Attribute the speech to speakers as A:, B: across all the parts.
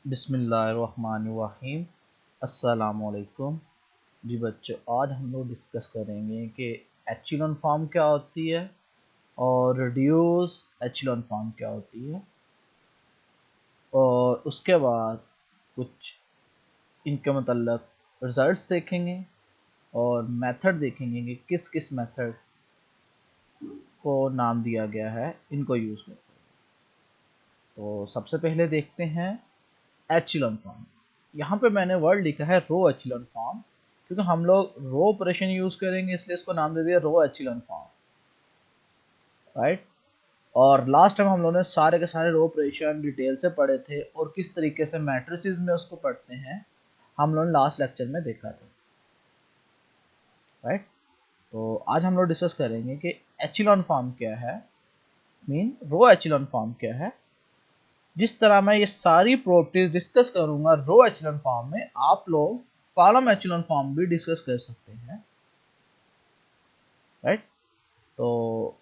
A: बिस्मिल्लाहिर्रहमानिर्रहीम। अस्सलामुअलैकुम। जी बच्चों, आज हम लोग डिस्कस करेंगे कि एचिलॉन फॉर्म क्या होती है और रिड्यूस एचिलॉन फॉर्म क्या होती है, और उसके बाद कुछ इनके मतलब रिजल्ट्स देखेंगे और मेथड देखेंगे कि किस किस मेथड को नाम दिया गया है इनको यूज़ करते हैं। तो सबसे पहले देखते हैं एचिलॉन फॉर्म। यहाँ पे मैंने वर्ड लिखा है रो एचिलॉन फॉर्म, क्योंकि हम लोग रो ऑपरेशन यूज करेंगे इसलिए इसको नाम दे दिया रो एचिलॉन फॉर्म, राइट। और लास्ट टाइम हम लोगों ने सारे के सारे रो ऑपरेशन डिटेल से पढ़े थे और किस तरीके से मैट्रिसेस में उसको पढ़ते हैं हम लोगों ने लास्ट लेक्चर में देखा था, राइट। तो आज हम लोग डिस्कस करेंगे कि एचिलॉन फॉर्म क्या है, मीन रो एचिलॉन फॉर्म क्या है। जिस तरह मैं ये सारी प्रॉपर्टीज डिस्कस करूंगा रो एचिलॉन फॉर्म में, आप लोग कॉलम एचिलॉन फॉर्म भी डिस्कस कर सकते हैं, राइट। तो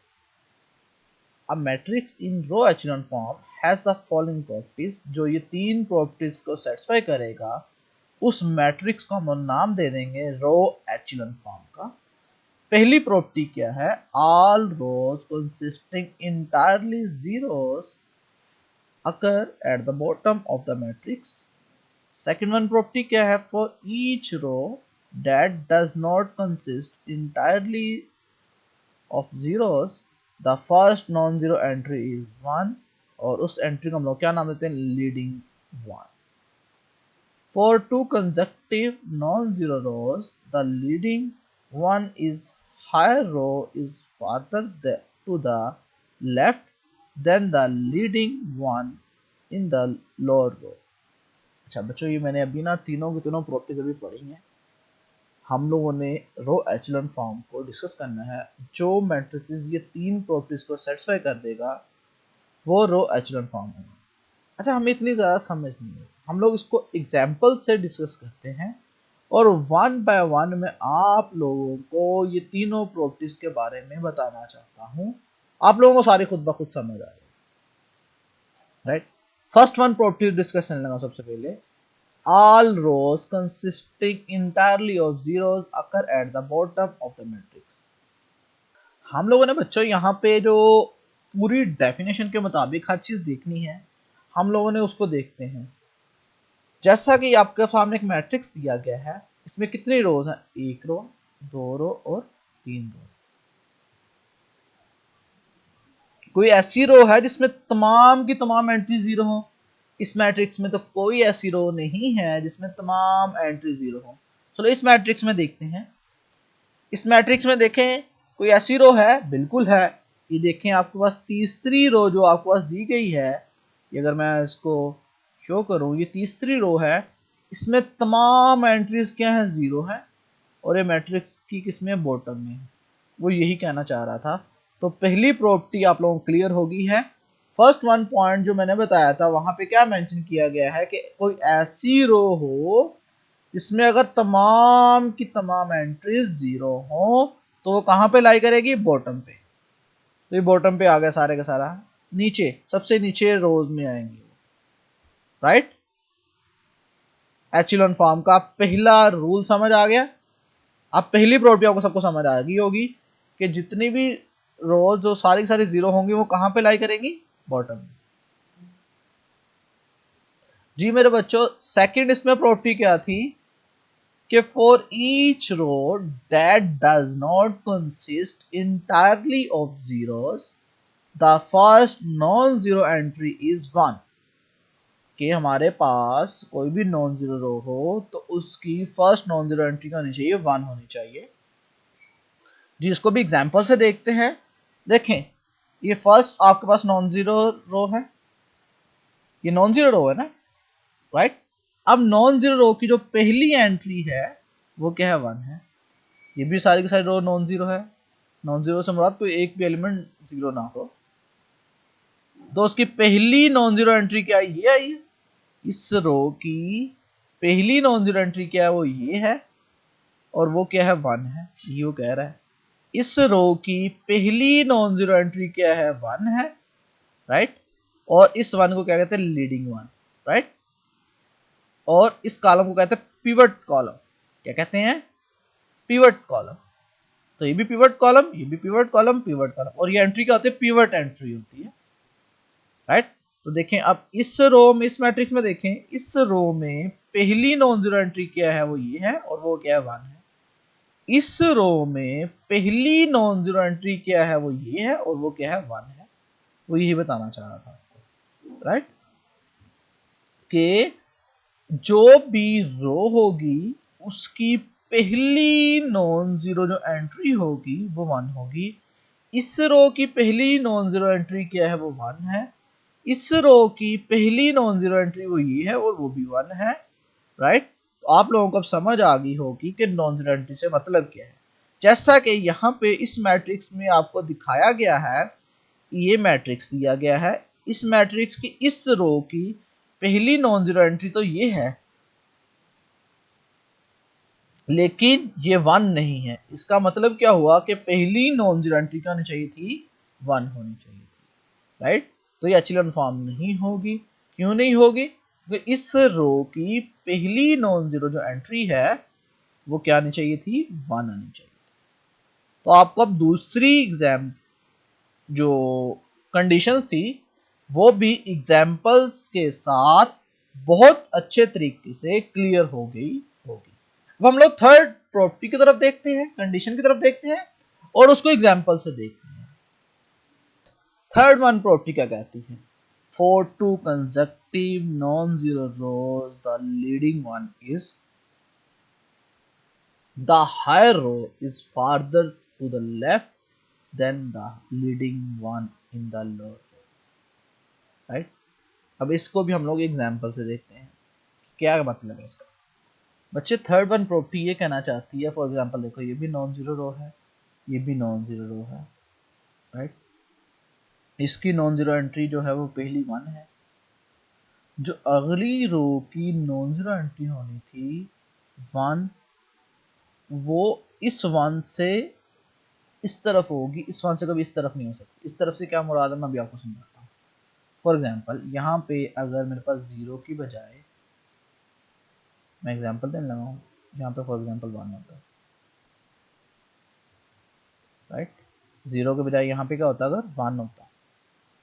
A: a matrix in row echelon form has the following properties। जो ये तीन प्रॉपर्टीज को सेटिस्फाई करेगा उस मैट्रिक्स को हम नाम दे देंगे रो एचिलॉन फॉर्म का। पहली प्रॉपर्टी क्या है? All rows consisting entirely zeros occur at the bottom of the matrix। Second one property क्या है? For each row that does not consist entirely of zeros the first non zero entry is 1, और उस entry को हम लोग क्या नाम देते हैं? Leading 1। For two consecutive non zero rows the leading 1 is higher row is farther to the left than the leading 1 in the lower row. अच्छा बच्चों, ये मैंने अभी ना तीनों की तीनों प्रॉपर्टीज अभी पढ़ी हैं। हम लोगों ने रो एचेलॉन फॉर्म को डिस्कस करना है। जो मैट्रिसेस ये तीन प्रॉपर्टीज को सेटिस्फाई कर देगा वो रो एचेलॉन फॉर्म होगा। अच्छा, हमें इतनी ज़्यादा समझ नहीं है, हम लोग इसको एग्जाम्पल से डिस्कस करते हैं और वन बाय वन में आप लोगों को ये तीनों प्रॉपर्टीज के बारे में बताना चाहता हूँ। आप लोगों को सारी खुद ब खुद समझ आ जाएगी, right. First one property discuss करने लगा। सबसे पहले all rows consisting entirely of zeros occur at the bottom of the matrix। हम लोगों ने बच्चों यहाँ पे जो पूरी डेफिनेशन के मुताबिक हर चीज देखनी है, हम लोगों ने उसको देखते हैं। जैसा कि आपके सामने एक मैट्रिक्स दिया गया है, इसमें कितनी रोज हैं? एक रो, दो रो और तीन रो। कोई ऐसी रो है जिसमें तमाम की तमाम एंट्री जीरो हो? इस मैट्रिक्स में तो कोई ऐसी रो नहीं है जिसमें तमाम एंट्री जीरो हो। चलो इस मैट्रिक्स में देखते हैं। इस मैट्रिक्स में देखें कोई ऐसी रो है? बिल्कुल है। ये देखें आपके पास तीसरी रो जो आपके पास दी गई है, ये अगर मैं इसको शो करूं, ये तीसरी रो है, इसमें तमाम एंट्रीज क्या है? जीरो है। और ये मैट्रिक्स की किसमें? बॉटम में। वो यही कहना चाह रहा था। तो पहली प्रॉपर्टी आप लोगों को क्लियर होगी है। फर्स्ट वन पॉइंट जो मैंने बताया था वहां पे क्या मेंशन किया गया है कि कोई ऐसी रो हो जिसमें अगर तमाम की तमाम एंट्रीज जीरो हो तो वो कहां पे लाई करेगी? बॉटम पे। तो ये बॉटम पे आ गया सारे का सारा, नीचे सबसे नीचे रोज में आएंगे, राइट। एचिलॉन फॉर्म का पहला रूल समझ आ गया। अब पहली प्रॉपर्टी आपको सबको समझ आ गई होगी कि जितनी भी रोज जो सारी सारी जीरो होंगी वो कहां पे लाई करेंगी? बॉटम में। जी मेरे बच्चों, सेकंड इसमें प्रॉपर्टी क्या थी कि for each row that does not consist entirely of zeros the first non zero entry is 1। कि हमारे पास कोई भी नॉन जीरो रो हो तो उसकी फर्स्ट नॉन जीरो एंट्री होनी चाहिए 1 होनी चाहिए। जी इसको भी एग्जांपल से देखते हैं। देखें, ये फर्स्ट आपके पास नॉन जीरो रो है, ये नॉन जीरो रो है ना, राइट। अब नॉन जीरो रो की जो पहली एंट्री है वो क्या है? 1 है। ये भी सारी की सारी रो नॉन जीरो है। नॉन जीरो से मुराद कोई एक भी एलिमेंट जीरो ना हो। तो उसकी पहली नॉन जीरो एंट्री क्या है? ये आई है। इस रो की पहली नॉन जीरो एंट्री क्या है? वो ये है। और वो क्या है? 1 है। ये वो कह रहा है। इस रो की पहली नॉन जीरो एंट्री क्या है? 1 है, राइट। और इस 1 को क्या कहते हैं? Leading 1, right. और इस कॉलम को कहते हैं पिवट कॉलम। क्या कहते हैं? Pivot column. तो ये भी पिवट कॉलम, ये भी पिवट कॉलम, पिवट कॉलम, और ये एंट्री क्या होती है? पिवट एंट्री होती है, राइट। तो देखें अब इस रो में, इस मैट्रिक्स में देखें, इस रो में पहली नॉन जीरो एंट्री क्या है? वो ये है, और वो क्या है? 1 है। इस रो में पहली नॉन जीरो एंट्री क्या है? वो ये है, और वो क्या है? 1 है। वो यही बताना चाह रहा था आपको, राइट, कि जो भी रो होगी उसकी पहली नॉन जीरो जो एंट्री होगी वो 1 होगी। इस रो की पहली नॉन जीरो एंट्री क्या है? वो 1 है। इस रो की पहली नॉन जीरो एंट्री वो ये है, और वो भी 1 है, राइट। तो आप लोगों को अब समझ आ गई होगी कि नॉन जीरो एंट्री से मतलब क्या है। जैसा कि यहाँ पे इस मैट्रिक्स में आपको दिखाया गया है, ये मैट्रिक्स दिया गया है, इस मैट्रिक्स की इस रो की पहली नॉन जीरो एंट्री तो ये है, लेकिन ये 1 नहीं है। इसका मतलब क्या हुआ कि पहली नॉन जीरो एंट्री क्या होनी चाहिए थी? 1 होनी चाहिए थी, राइट। तो ये एचेलॉन फॉर्म नहीं होगी। क्यों नहीं होगी? क्योंकि इस रो की पहली नॉन जीरो जो एंट्री है वो क्या आनी चाहिए थी? 1 आनी चाहिए थी। तो आपको अब दूसरी एग्जाम जो कंडीशंस थी वो भी एग्जाम्पल्स के साथ बहुत अच्छे तरीके से क्लियर हो गई होगी। अब हम लोग थर्ड प्रॉपर्टी की तरफ देखते हैं, कंडीशन की तरफ देखते हैं, और उसको एग्जाम्पल से देखते हैं। थर्ड वन प्रॉपर्टी क्या कहती है? For two consecutive non zero rows the leading one is the higher row is farther to the left than the leading one in the lower row, right. अब इसको भी हम लोग एग्जाम्पल से देखते हैं क्या मतलब है इसका। बच्चे थर्ड वन प्रॉपर्टी ये कहना चाहती है, फॉर एग्जांपल देखो ये भी नॉन जीरो रो है, ये भी नॉन जीरो रो है, राइट। इसकी नॉन जीरो एंट्री जो है वो पहली 1 है। जो अगली रो की नॉन जीरो एंट्री होनी थी 1, वो इस 1 से इस तरफ होगी, इस 1 से कभी इस तरफ नहीं हो सकती। इस तरफ से क्या मुराद है मैं अभी आपको समझाता हूँ। फॉर एग्जाम्पल यहाँ पे अगर मेरे पास 0 की बजाय, मैं एग्जाम्पल देने लगा हूँ, यहाँ पे फॉर एग्जाम्पल 1 होता है, राइट। 0 के बजाय यहाँ पे क्या होता? अगर 1 होता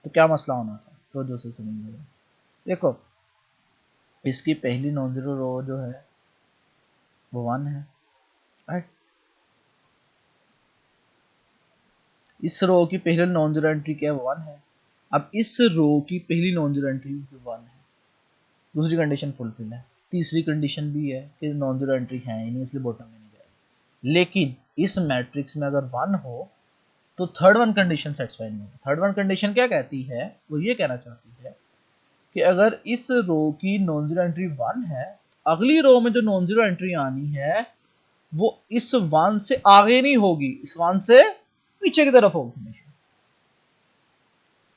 A: तो क्या मसला होना था? तो जो से समझिएगा, देखो इसकी पहली नॉन जीरो रो जो है वो 1 है, राइट। इस रो की पहली नॉन जीरो एंट्री क्या है? 1 है। अब इस रो की पहली नॉन जीरो एंट्री 1 है। दूसरी कंडीशन फुलफिल है। तीसरी कंडीशन भी है कि नॉन जीरो एंट्री है ही नहीं, इसलिए बॉटम में नहीं जाएगी। लेकिन इस मैट्रिक्स में अगर 1 हो तो थर्ड वन कंडीशन सेटिस्फाई नहीं होगी। थर्ड वन कंडीशन क्या कहती है? वो ये कहना चाहती है कि अगर इस रो की नॉन जीरो एंट्री 1 है, अगली रो में जो नॉन जीरो एंट्री आनी है वो इस 1 से आगे नहीं होगी, इस 1 से पीछे की तरफ होगी।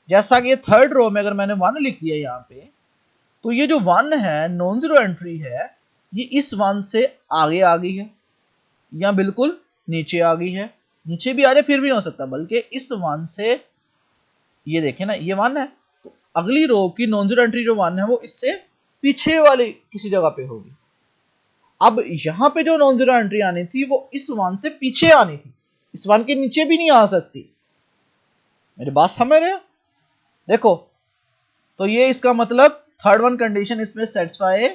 A: जैसा कि थर्ड रो में अगर मैंने 1 लिख दिया यहाँ पे, तो ये जो 1 है नॉन जीरो एंट्री है, ये इस 1 से आगे आ गई है या बिल्कुल नीचे आ गई है। नीचे भी आ जाए फिर भी नहीं हो सकता, बल्कि इस 1 से, ये देखें ना, ये 1 है, तो अगली रो की नॉन जीरो एंट्री जो 1 है वो इससे पीछे वाली किसी जगह पे होगी। अब यहां पे जो नॉन जीरो एंट्री आनी थी वो इस 1 से पीछे आनी थी, इस 1 के नीचे भी नहीं आ सकती। मेरी बात समझ रहे हो? देखो, तो ये इसका मतलब थर्ड वन कंडीशन इसमें सेटिस्फाई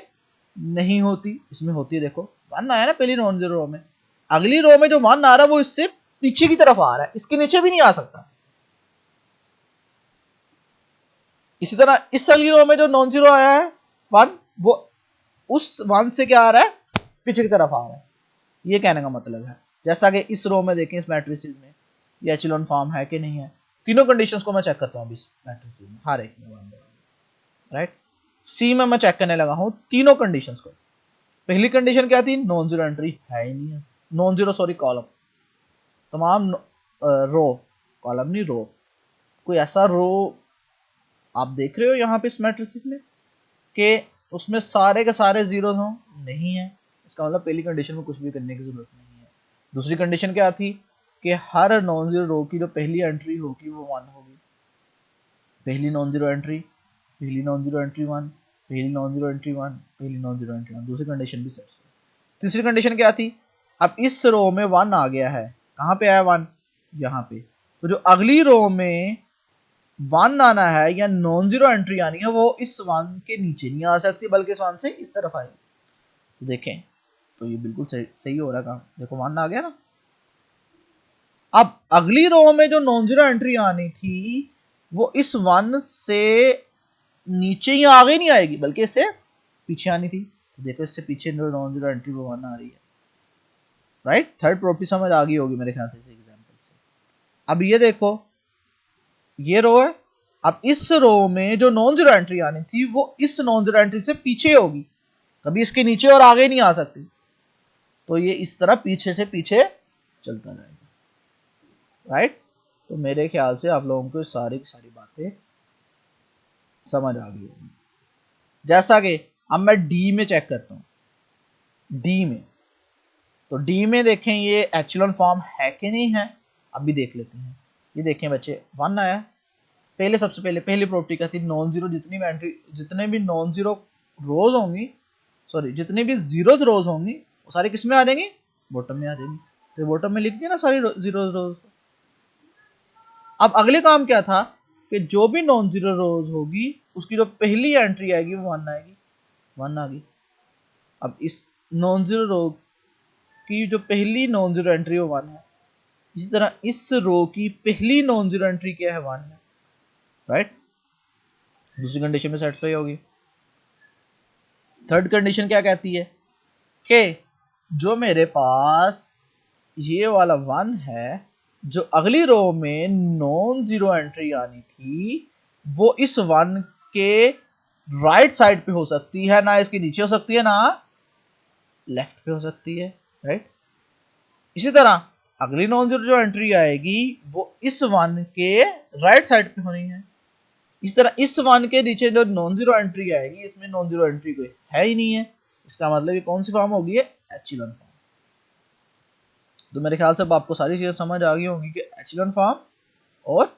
A: नहीं होती। इसमें होती है, देखो 1 आया ना पहली नॉन जीरो रो में, अगली रो में जो 1 आ रहा है वो इससे पीछे की तरफ आ रहा है, इसके नीचे भी नहीं आ सकता। इसी तरह इस अगली रो में जो नॉन जीरो आया है 1, वो उस 1 से क्या आ रहा है? पीछे की तरफ आ रहा है। ये कहने का मतलब है। जैसा कि इस रो में देखें, इस मैट्रिक्स में ये एचेलॉन फॉर्म है कि नहीं है। तीनों कंडीशंस को मैं चेक करता हूं इस मैट्रिक्स में, हर एक में, राइट। सी में मैं चेक करने लगा हूं तीनों कंडीशंस को। पहली कंडीशन क्या थी? नॉन जीरो एंट्री है ही नहीं है, नॉन जीरो सॉरी कॉलम, तमाम रो, कॉलम नहीं रो, कोई ऐसा रो आप देख रहे हो यहाँ पे इस मैट्रिक्स में कि उसमें सारे के सारे जीरो हों? नहीं है। इसका मतलब पहली कंडीशन में कुछ भी करने की जरूरत नहीं है। दूसरी कंडीशन क्या थी? कि हर नॉन जीरो रो की जो पहली एंट्री होगी वो 1 होगी। पहली नॉन जीरो एंट्री 1, पहली नॉन जीरो एंट्री 1, पहली नॉन जीरो एंट्री 1, दूसरी कंडीशन भी सेट। तीसरी कंडीशन क्या थी? अब इस रो में 1 आ गया है, कहां पे आया 1? यहाँ पे। तो जो अगली रो में 1 आना है या नॉन जीरो एंट्री आनी है, वो इस 1 के नीचे नहीं आ सकती, बल्कि इस 1 से इस तरफ आएगी। तो देखें, तो ये बिल्कुल सही हो रहा काम। देखो 1 आ गया ना। अब अगली रो में जो नॉन जीरो एंट्री आनी थी, वो इस 1 से नीचे ही आगे नहीं आएगी, बल्कि इससे पीछे आनी थी। तो देखो इससे पीछे नॉन जीरो एंट्री वो 1 आ रही है, राइट। थर्ड प्रॉपर्टी समझ आ गई होगी मेरे ख्याल से इस एग्जांपल से। अब ये देखो, ये रो है। अब इस रो में जो नॉन जीरो एंट्री आनी थी, वो इस नॉन जीरो एंट्री से पीछे होगी, कभी इसके नीचे और आगे नहीं आ सकती। तो ये इस तरह पीछे से पीछे चलता जाएगा, राइट। तो मेरे ख्याल से आप लोगों को सारी की सारी बातें समझ आ गई होगी। जैसा कि अब मैं डी में चेक करता हूं। डी में, तो डी में देखें ये एचेलॉन फॉर्म है कि नहीं है, अभी देख लेते हैं। ये देखें बच्चे, 1 आया। पहले सबसे पहले पहली प्रॉपर्टी क्या थी? नॉन जीरो जितने भी नॉन जीरो रोज होंगी, सॉरी जितने भी जीरोज रोज होंगी, वो सारी किस में आ जाएंगी? बॉटम में आ जाएंगी। तो बॉटम में लिख दिया ना सारी जीरो रोज। अब अगले काम क्या था कि जो भी नॉन जीरो रोज होगी, उसकी जो पहली एंट्री आएगी वो 1 आएगी। 1 आ गई। अब इस नॉन जीरो रो की जो पहली नॉन जीरो एंट्री वो 1 है। इसी तरह इस रो की पहली नॉन जीरो एंट्री क्या है? 1 है, राइट। दूसरी कंडीशन में सेटिस्फाई होगी। थर्ड कंडीशन क्या कहती है कि जो मेरे पास ये वाला 1 है, जो अगली रो में नॉन जीरो एंट्री आनी थी, वो इस 1 के राइट साइड पे हो सकती है, ना इसके नीचे हो सकती है, ना लेफ्ट पे हो सकती है, राइट। इसी तरह अगली नॉन जीरो जो एंट्री आएगी, वो इस 1 के राइट साइड पे होनी है। इस तरह इस 1 के नीचे जो नॉन जीरो एंट्री आएगी, इसमें नॉन जीरो एंट्री कोई है ही नहीं है। इसका मतलब ये कौन सी फॉर्म होगी? Echelon form. तो मेरे ख्याल से अब आपको सारी चीजें समझ आ गई होंगी कि एचेलॉन फॉर्म और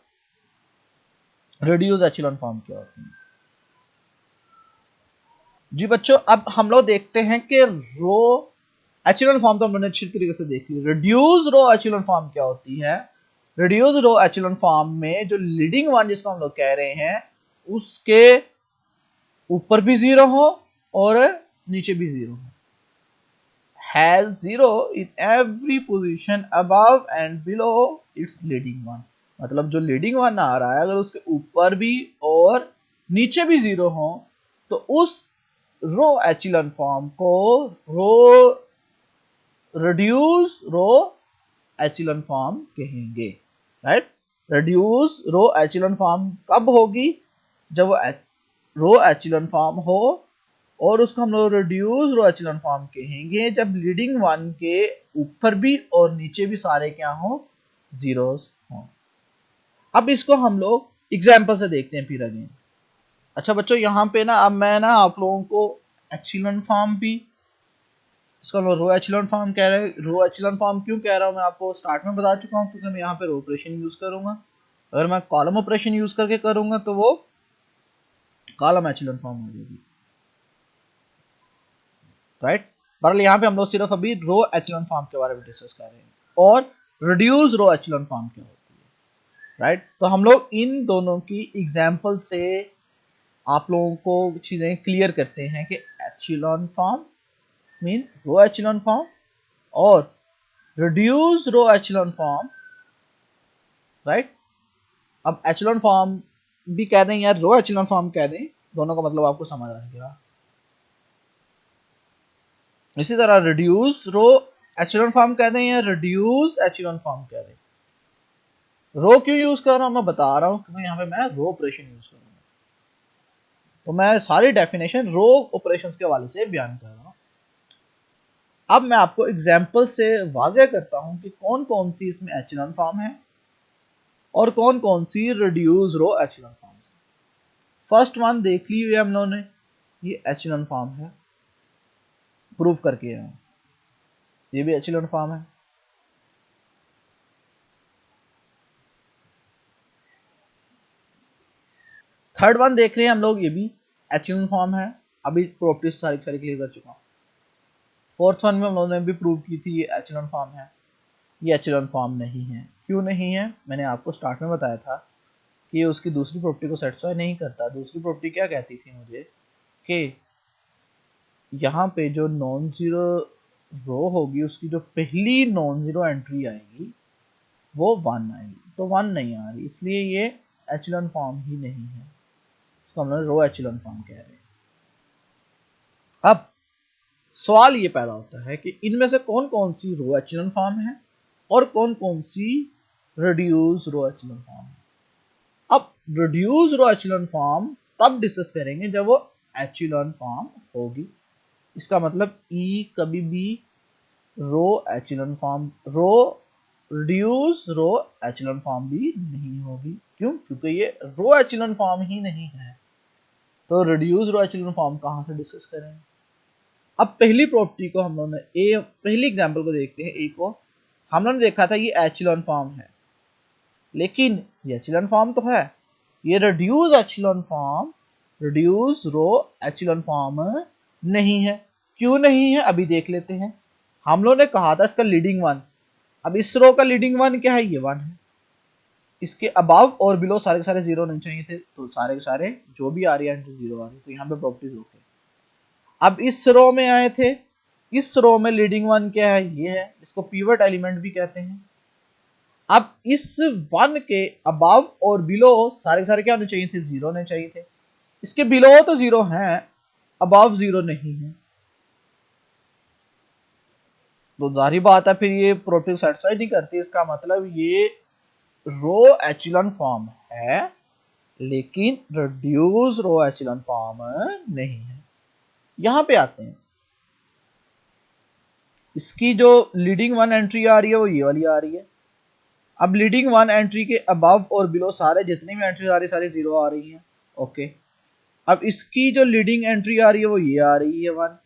A: रिड्यूस एचेलॉन फॉर्म क्या होती है। जी बच्चों, अब हम लोग देखते हैं कि रो एचेलॉन फॉर्म तो हमने अच्छी तरीके से देख ली। रिड्यूस रो एचेलॉन फॉर्म क्या होती है? रिड्यूस रो एचेलॉन फॉर्म में जो लीडिंग वन जिसको हम लोग कह रहे हैं, उसके ऊपर भी जीरो हो और नीचे भी जीरो हो। Has zero in every position above and below it's leading one. मतलब जो लीडिंग वन आ रहा है, अगर उसके ऊपर भी और नीचे भी जीरो हो, तो उस रो एचेलॉन फॉर्म को row reduce row echelon form कहेंगे, right. Reduce row echelon form कब होगी? जब वो रो एचेलॉन फॉर्म हो, और उसको हम लोग रिड्यूस रो एचेलॉन फॉर्म कहेंगे जब लीडिंग वन के ऊपर भी और नीचे भी सारे क्या हो? जीरोस हो। अब इसको हम लोग एग्जांपल से देखते हैं फिर अगेन। अच्छा बच्चों, यहाँ पे ना अब मैं ना आप लोगों को एचेलॉन फॉर्म भी, इसको हम रो एचेलॉन फॉर्म कह रहे हैं। रो एचेलॉन फॉर्म क्यों कह रहा हूँ मैं आपको स्टार्ट में बता चुका हूँ, क्योंकि मैं यहाँ पे रो ऑपरेशन यूज करूंगा। अगर मैं कॉलम ऑपरेशन यूज करके करूंगा तो वो कॉलम एचेलॉन फॉर्म हो जाएगी, राइट। बहरहाल यहाँ पे हम लोग सिर्फ अभी रो एचेलॉन फॉर्म के बारे में डिस्कस कर रहे हैं, और रिड्यूस रो एचेलॉन फॉर्म क्या होती है, राइट। तो हम लोग इन दोनों की एग्जांपल से आप लोगों को चीजें क्लियर करते हैं कि एचेलॉन फॉर्म मीन रो एचेलॉन फॉर्म और reduce row echelon form, right. अब एचेलॉन फॉर्म भी कह दें या रो एचेलॉन फॉर्म कह दें, दोनों का मतलब आपको समझ आ गया। इसी तरह रिड्यूस रो एचेलॉन फॉर्म कह दें या रिड्यूस एचेलॉन फॉर्म कह दें। रो क्यों यूज कर रहा हूं मैं बता रहा हूं, क्योंकि यहाँ पे मैं रो ऑपरेशन यूज करूंगा, तो मैं सारी डेफिनेशन रो ऑपरेशंस के हवाले से बयान कर रहा हूं। अब मैं आपको एग्जांपल से वाज़ेह करता हूं कि कौन कौन सी इसमें एचेलॉन फॉर्म है और कौन कौन सी रिड्यूस रो एचेलॉन फॉर्म है। फर्स्ट वन देख ली हुई है हम लोगों ने, ये एचेलॉन फॉर्म है, प्रूव करके है, ये भी एचेलॉन फॉर्म है। थर्ड वन देख रहे हैं हम लोग, ये भी एचेलॉन फॉर्म है। अभी प्रॉपर्टीज सारी क्लियर कर चुका हूँ। फोर्थ वन में हम लोगों ने भी प्रूव की थी ये एचेलॉन फॉर्म है। ये एचेलॉन फॉर्म नहीं है। क्यों नहीं है? मैंने आपको स्टार्ट में बताया था कि ये उसकी दूसरी प्रॉपर्टी को सेटिस्फाई नहीं करता। दूसरी प्रॉपर्टी क्या कहती थी मुझे कि यहाँ पे जो नॉन जीरो रो होगी उसकी जो पहली नॉन जीरो एंट्री आएगी वो 1 आएगी, तो 1 नहीं आ रही, इसलिए ये एचेलॉन फॉर्म ही नहीं है। इसको हम लोग रो एचेलॉन फॉर्म कह रहे हैं। अब सवाल ये पैदा होता है कि इनमें से कौन कौन सी रो एचेलॉन फॉर्म है और कौन कौन सी रिड्यूस रो एचेलॉन फॉर्म है। अब रिड्यूस रो एचेलॉन फॉर्म तब डिस्कस करेंगे जब वो एचेलॉन फॉर्म होगी। इसका मतलब ई कभी भी रो echelon form row reduce row echelon form भी नहीं होगी। क्यों? क्योंकि ये रो एचेलॉन फॉर्म ही नहीं है। तो रिड्यूस रो एचेलॉन फॉर्म कहां से डिस्कस करेंगे? अब पहली प्रॉपर्टी को हम लोगों ने पहली एग्जांपल को देखते हैं। ए को हम लोगों ने देखा था ये एचेलॉन फॉर्म है, लेकिन ये एचेलॉन फॉर्म तो है। ये reduce echelon form reduce row echelon form नहीं है। क्यों नहीं है अभी देख लेते हैं। हम लोगों ने कहा था इसका लीडिंग वन। अब इस रो का लीडिंग वन क्या है? ये 1 है। इसके अबव और बिलो सारे के सारे जीरो नहीं चाहिए थे, तो सारे के सारे जो भी आ रही है एंट्री जीरो आ रही है, तो यहाँ पे प्रॉपर्टीज ओके। अब इस रो में आए थे, इस रो में लीडिंग वन क्या है? ये है, इसको पीवट एलिमेंट भी कहते हैं। अब इस 1 के अबव और बिलो सारे के सारे क्या होने चाहिए थे? जीरो होने चाहिए थे। इसके बिलो तो जीरो हैं, अबव जीरो नहीं है, तो जाहिर बात है फिर ये प्रॉपर्टी सेटिस्फाई नहीं करती। इसका मतलब ये रो एचेलॉन फॉर्म है लेकिन रिड्यूस रो एचेलॉन फॉर्म नहीं है। यहां पे आते हैं, इसकी जो लीडिंग वन एंट्री आ रही है वो ये वाली आ रही है। अब लीडिंग वन एंट्री के अबव और बिलो सारे जितनी भी एंट्री आ रही सारी जीरो आ रही है। ओके, अब इसकी जो लीडिंग एंट्री आ रही है वो ये आ रही है 1।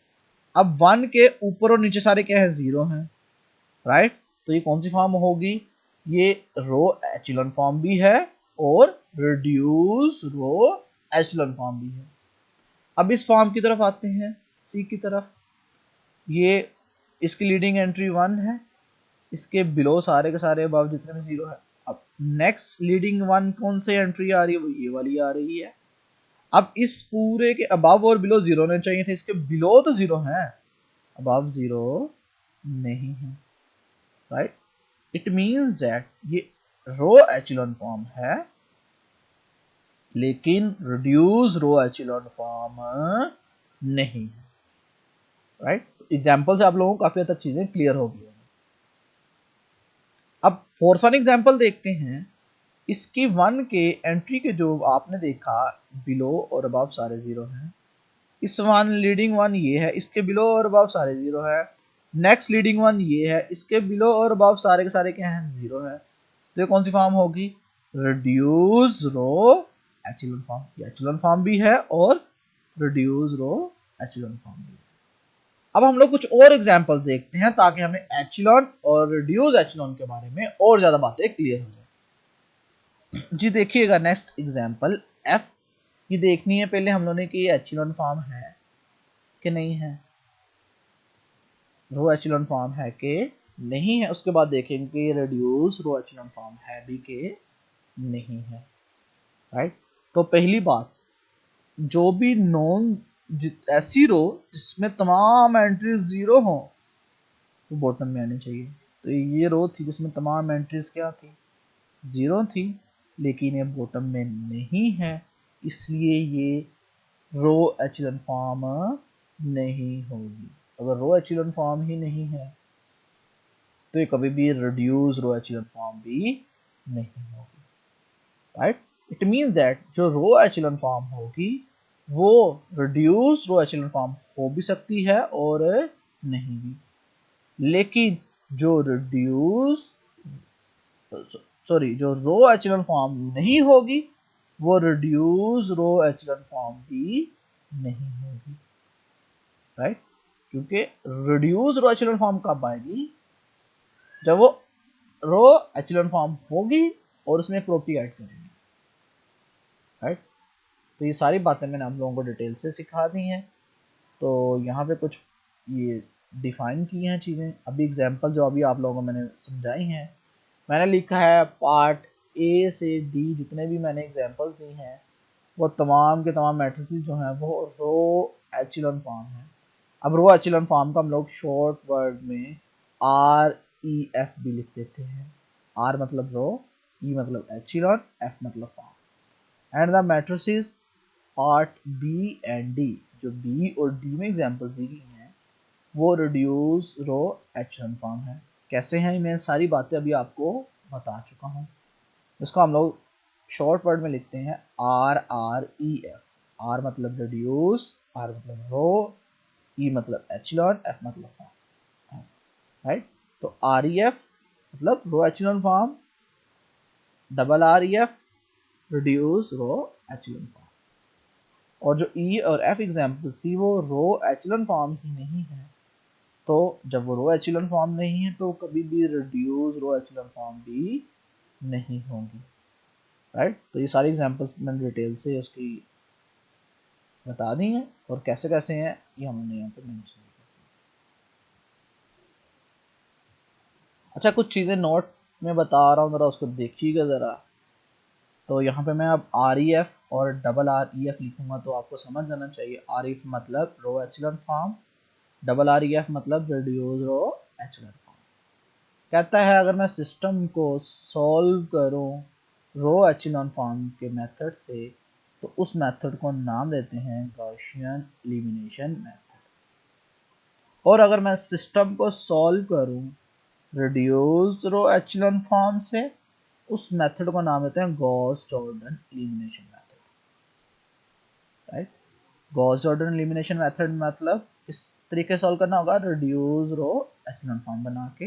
A: अब 1 के ऊपर और नीचे सारे क्या है? जीरो हैं, राइट। तो ये कौन सी फॉर्म होगी? ये रो एचेलॉन फॉर्म भी है और रिड्यूस रो एचेलॉन फॉर्म भी है। अब इस फॉर्म की तरफ आते हैं, सी की तरफ। ये इसकी लीडिंग एंट्री 1 है, इसके बिलो सारे के सारे अबव जितने भी जीरो है। अब नेक्स्ट लीडिंग 1 कौन सी एंट्री आ रही है? वो ये वाली आ रही है। अब इस पूरे के अबव और बिलो जीरो होने चाहिए थे, इसके बिलो तो जीरो हैं, अबव जीरो नहीं है, राइट। इट मीन्स दैट ये रो एचेलॉन फॉर्म है लेकिन रिड्यूस रो एचेलॉन फॉर्म नहीं है, राइट। एग्जाम्पल से आप लोगों को काफी हद तक चीजें क्लियर हो गई। अब फोर्थ वन एग्जाम्पल देखते हैं। इसकी 1 के एंट्री के जो आपने देखा बिलो और अबव सारे जीरो हैं। इस वन लीडिंग वन ये है, इसके बिलो और अबव सारे जीरो है। नेक्स्ट लीडिंग वन ये है, इसके बिलो और अबव सारे के सारे क्या हैं? जीरो है। तो ये कौन सी फॉर्म होगी? Reduce row echelon form. ये एचेलॉन फॉर्म भी है और रिड्यूस रो एचेलॉन फॉर्म भी है। अब हम लोग कुछ और एग्जांपल्स देखते हैं ताकि हमें एचेलॉन और रिड्यूस एचेलॉन के बारे में और ज्यादा बातें क्लियर हो जाए। जी देखिएगा नेक्स्ट एग्जांपल एफ। ये देखनी है पहले हम लोगों ने कि ये एचेलॉन फॉर्म है कि नहीं है, रो एचेलॉन फॉर्म है कि नहीं है। उसके बाद देखेंगे कि रिड्यूस रो एचेलॉन फॉर्म है भी कि नहीं है, राइट। तो पहली बात, जो भी नॉन ऐसी रो जिसमें तमाम एंट्रीज जीरो हो वो बॉटम में आनी चाहिए। तो ये रो थी जिसमें तमाम एंट्रीज क्या थी? जीरो थी, लेकिन ये बॉटम में नहीं है, इसलिए ये रो एचेलॉन फॉर्म नहीं होगी। अगर रो एचेलॉन फॉर्म ही नहीं है तो ये कभी भी रिड्यूस रो एचेलॉन फॉर्म भी नहीं होगी, राइट। इट मीन्स दैट जो रो एचेलॉन फॉर्म होगी वो रिड्यूस रो एचेलॉन फॉर्म हो भी सकती है और नहीं भी। लेकिन जो रिड्यूस जो रो एचेलॉन फॉर्म नहीं होगी वो रिड्यूस रो एचेलॉन फॉर्म भी नहीं होगी, राइट। क्योंकि रिड्यूस रो एचेलॉन फॉर्म कब आएगी? जब वो रो एचेलॉन फॉर्म होगी और उसमें एक प्रॉपर्टी ऐड करेंगे, राइट। तो ये सारी बातें मैंने आप लोगों को डिटेल से सिखा दी हैं। तो यहाँ पे कुछ ये डिफाइन की हैं चीज़ें। अभी एग्जांपल जो अभी आप लोगों को मैंने समझाई हैं, मैंने लिखा है पार्ट ए से डी जितने भी मैंने एग्जांपल्स दी हैं वो तमाम के तमाम मैट्रिसेस जो हैं वो रो एचेलॉन फॉर्म है। अब रो एचेलॉन फॉर्म का हम लोग शॉर्ट वर्ड में आर ई एफ भी लिख देते हैं। आर मतलब रो, ई मतलब एचेलॉन, एफ मतलब form. And the matrices part B and D, जो बी और डी में एग्जांपल्स दी गई हैं वो रिड्यूस रो एचेलॉन फॉर्म है। कैसे हैं मैं सारी बातें अभी आपको बता चुका हूँ। इसको हम लोग शॉर्ट वर्ड में लिखते हैं R R E F. R मतलब रिड्यूस, आर मतलब रो, ई मतलब एचेलॉन, एफ मतलब फॉर्म, राइट। तो आर ई एफ मतलब row echelon form, double R E F reduce row echelon form. और जो ई और एफ एग्जाम्पल थी वो रो एचेलॉन फॉर्म ही नहीं है। तो जब वो रो एचेलॉन फॉर्म नहीं है तो कभी भी रिड्यूस रो एचेलॉन फॉर्म भी नहीं होंगी, राइट। तो ये सारी एग्जांपल्स मैंने डिटेल से उसकी बता दी हैं और कैसे कैसे हैं ये हमने यहाँ पे मेंशन किया। अच्छा, कुछ चीज़ें नोट में बता रहा हूँ, ज़रा उसको देखिएगा ज़रा। तो यहाँ पे मैं अब आर ई एफ और डबल आर ई एफ लिखूंगा तो आपको समझ जाना चाहिए। आर ई एफ मतलब row echelon form, double R E F मतलब रिड्यूस रो एचेलॉन फॉर्म। कहता है अगर मैं सिस्टम को सॉल्व करूँ रो एचेलॉन फॉर्म के मेथड से तो उस मेथड को नाम देते हैं गॉसियन एलिमिनेशन मेथड। और अगर मैं सिस्टम को सॉल्व करूं रिड्यूस्ड रो एचेलॉन फॉर्म से, उस मेथड को नाम देते हैं Gauss Jordan elimination method, right. Gauss Jordan elimination method मतलब इस तरीके सॉल्व करना होगा, रिड्यूस रो एचेलॉन फॉर्म बना के,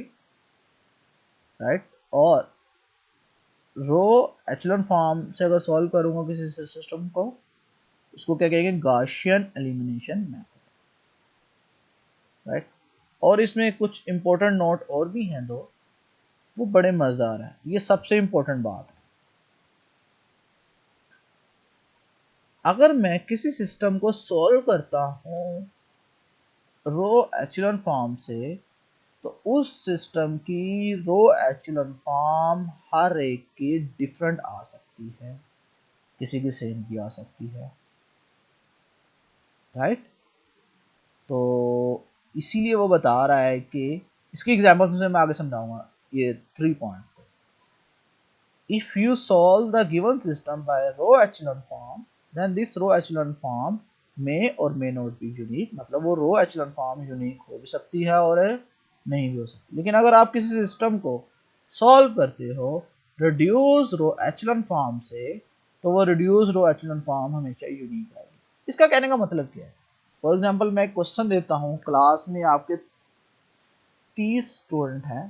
A: राइट। और रो एचेलॉन फॉर्म से अगर सॉल्व करूंगा किसी सिस्टम को, उसको क्या कहेंगे, गॉसियन एलिमिनेशन मेथड, राइट। और इसमें कुछ इंपॉर्टेंट नोट और भी हैं दो, वो बड़े मजेदार हैं। ये सबसे इंपॉर्टेंट बात है, अगर मैं किसी सिस्टम को सॉल्व करता हूं रो एचेलॉन फॉर्म से तो उस सिस्टम की रो एचेलॉन फॉर्म हर एक की डिफरेंट आ सकती है, किसी की सेम भी आ सकती है, राइट। तो इसीलिए वो बता रहा है कि इसकी एग्जांपल से मैं आगे समझाऊंगा ये 3 point. If you solve the given system by row echelon form, then this row echelon form may or may not be unique। मतलब वो रो echelon form यूनिक हो भी सकती है और नहीं भी हो सकती। लेकिन अगर आप किसी सिस्टम को सॉल्व करते हो रिड्यूस रो echelon form से तो वो रिड्यूस रो echelon form हमेशा यूनिक आएगी। इसका कहने का मतलब क्या है? फॉर एग्जाम्पल मैं एक क्वेश्चन देता हूँ, क्लास में आपके 30 स्टूडेंट हैं,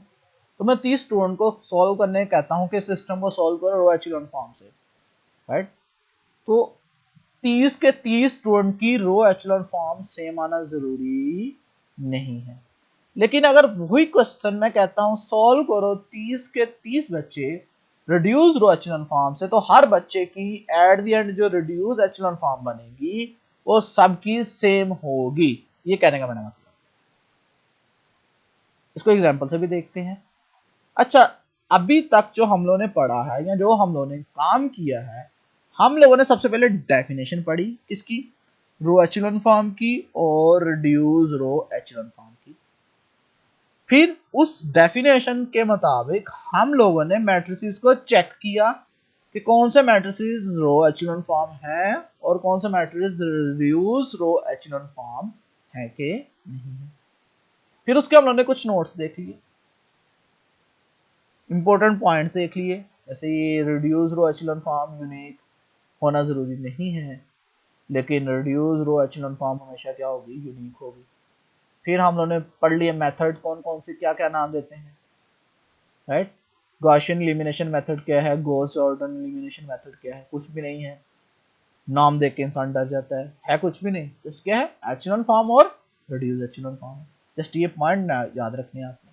A: तो मैं 30 स्टूडेंट को सॉल्व करने कहता हूँ कि सिस्टम को सॉल्व करो रो एचेलॉन फॉर्म से, राइट। तो 30 के 30 स्टूडेंट की रो एचेलॉन फॉर्म सेम आना जरूरी नहीं है। लेकिन अगर वही क्वेश्चन मैं कहता हूँ सॉल्व करो 30 के 30 बच्चे रिड्यूस रो एचेलॉन फॉर्म से, तो हर बच्चे की एट द एंड जो रिड्यूस एचेलॉन फॉर्म बनेगी वो सबकी सेम होगी। ये कहने का मैंने मतलब, इसको एग्जांपल से भी देखते हैं। अच्छा, अभी तक जो हम लोगों ने पढ़ा है या जो हम लोगों ने काम किया है, हम लोगों ने सबसे पहले डेफिनेशन पढ़ी किसकी, रो एचेलॉन फॉर्म की और रिड्यूस रो एचेलॉन फॉर्म की। फिर उस डेफिनेशन के मुताबिक हम लोगों ने मैट्रिसेस को चेक किया कि कौन से मैट्रिसेस रो एचेलॉन फॉर्म है और कौन से matrices reduce row echelon form है कि नहीं है। फिर उसके हम लोगों ने कुछ नोट्स देख लिए, इंपॉर्टेंट पॉइंट्स देख लिए, जैसे ये reduce row echelon form unique होना जरूरी नहीं है, लेकिन रिड्यूस रो एचेलॉन फॉर्म हमेशा क्या होगी, यूनिक होगी। फिर हम लोगों ने पढ़ लिए मेथड कौन कौन से क्या क्या नाम देते हैं, राइट। गॉसियन एलिमिनेशन मेथड क्या है, गॉस जॉर्डन एलिमिनेशन मेथड क्या है, कुछ भी नहीं है, नाम देख के इंसान डर जाता है कुछ भी नहीं, जस्ट क्या है, एचेलॉन फॉर्म और रिड्यूस एचेलॉन फॉर्म। जस्ट ये पॉइंट याद रखने हैं आपने।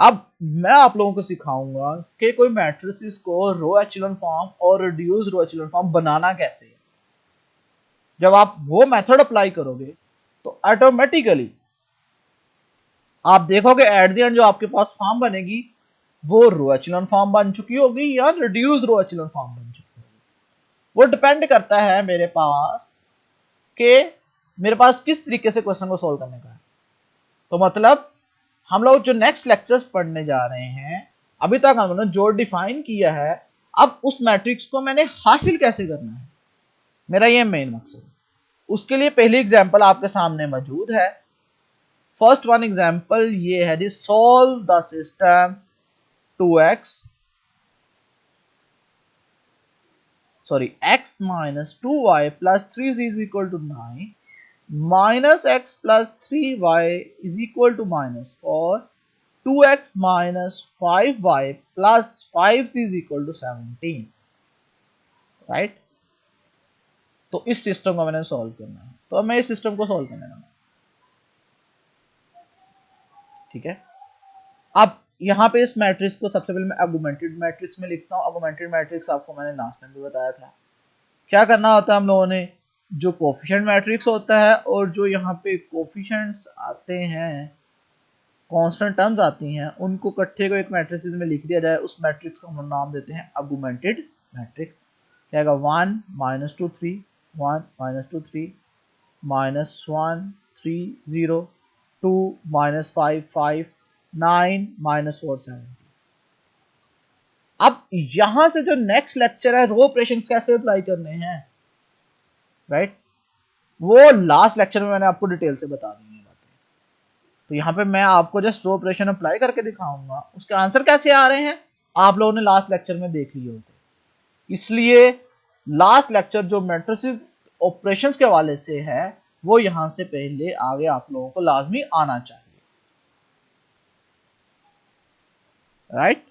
A: अब मैं आप लोगों को सिखाऊंगा कि कोई मैट्रिसेस को रो एचेलॉन फॉर्म और रिड्यूस रो एचेलॉन फॉर्म बनाना कैसे है। जब आप वो मेथड अप्लाई करोगे तो ऑटोमेटिकली आप देखोगे एट द एंड जो आपके पास फॉर्म बनेगी वो रो एचेलॉन फॉर्म बन चुकी होगी या रिड्यूस रो एचेलॉन फॉर्म बन चुकी होगी। वो डिपेंड करता है मेरे पास कि मेरे पास किस तरीके से क्वेश्चन को सोल्व करने का है। तो मतलब हम लोग जो नेक्स्ट लेक्चर्स पढ़ने जा रहे हैं, अभी तक हमने जो डिफाइन किया है, अब उस मैट्रिक्स को मैंने हासिल कैसे करना है, मेरा ये मेन मकसद है। उसके लिए पहली एग्जांपल आपके सामने मौजूद है। फर्स्ट वन एग्जांपल ये है जी, solve the system 2x x minus 2y plus 3z is equal to 9 minus x plus 3y is equal to minus 4, 2x minus 5y plus 5z is equal to 17, right. तो इस system को मैंने solve करना है, तो अब मैं इस सिस्टम को सॉल्व करने लगा, ठीक है। अब यहाँ पे इस मैट्रिक्स को सबसे पहले मैं आर्गुमेंटेड मैट्रिक्स में लिखता हूँ। आर्गुमेंटेड मैट्रिक्स आपको मैंने लास्ट में भी बताया था। क्या करना होता है हम लोगों ने, जो कोफिशिएंट मैट्रिक्स होता है और जो यहाँ पे कोफिशिएंट्स आते हैं, कांस्टेंट टर्म्स आती हैं, उनको इकट्ठे को एक मैट्रिक्स में लिख दिया जाए, उस मैट्रिक्स को हम नाम देते हैं आर्गुमेंटेड मैट्रिक्स। क्या आएगा, 1 -2 3 1 -2 3 -1 3 0 2 -5 5 9 -4 7। अब यहां से जो नेक्स्ट लेक्चर है, रो ऑपरेशंस कैसे अप्लाई करने हैं, राइट, वो लास्ट लेक्चर में मैंने आपको डिटेल से बता दी है बातें। तो यहाँ पे मैं आपको जस्ट रो ऑपरेशन अप्लाई करके दिखाऊंगा, उसके आंसर कैसे आ रहे हैं आप लोगों ने लास्ट लेक्चर में देख लिए होते। इसलिए लास्ट लेक्चर जो मैट्रिसेस ऑपरेशंस के हवाले से है, वो यहां से पहले आगे आप लोगों को लाजमी आना चाहिए, राइट।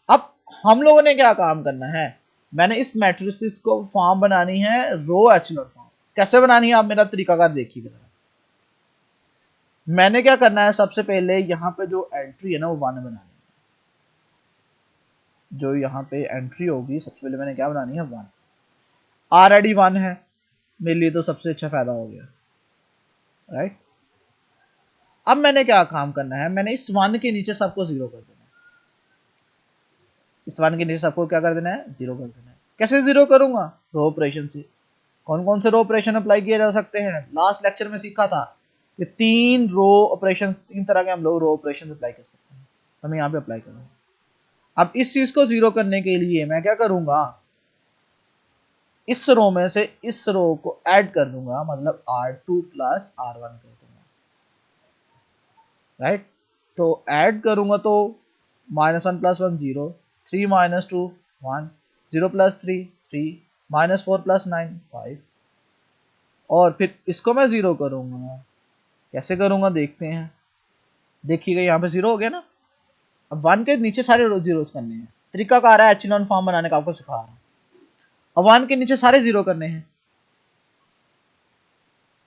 A: अब हम लोगों ने क्या काम करना है, मैंने इस मैट्रिसेस को फॉर्म बनानी है रो एचेलॉन फॉर्म। कैसे बनानी है आप मेरा तरीकाकार देखिएगा। मैंने क्या करना है, सबसे पहले यहाँ पे जो एंट्री है ना वो 1 बनानी है। जो यहाँ पे एंट्री होगी सबसे पहले मैंने क्या बनानी है, 1। ऑलरेडी 1 है मेरे लिए, तो सबसे अच्छा फायदा हो गया, राइट। अब मैंने क्या काम करना है, मैंने इस 1 के नीचे सबको 0 कर देना है। इस 1 के नीचे सबको क्या कर देना है, 0 कर देना है। कैसे 0 करूंगा, रो ऑपरेशन से। कौन कौन से रो ऑपरेशन अप्लाई किए जा सकते हैं, लास्ट लेक्चर में सीखा था कि 3 रो ऑपरेशन, 3 तरह के हम लोग रो ऑपरेशन अप्लाई कर सकते हैं, तो मैं यहाँ पे अप्लाई करूंगा। अब इस चीज को 0 करने के लिए मैं क्या करूंगा, इस रो में से इस रो को ऐड कर दूंगा, मतलब R2 प्लस R1 कर दूंगा, राइट। तो ऐड करूंगा तो -1 + 1 0, 3 - 2 1, 0 + 3 3, -4 + 9 5, और फिर इसको मैं 0 करूंगा। कैसे करूंगा देखते हैं, देखिएगा यहाँ पे 0 हो गया ना। अब 1 के नीचे सारे जीरोस करने हैं, तरीका का आ रहा है एचेलॉन फॉर्म बनाने का, आपको सिखा रहा हूँ। अब 1 के नीचे सारे 0 करने हैं,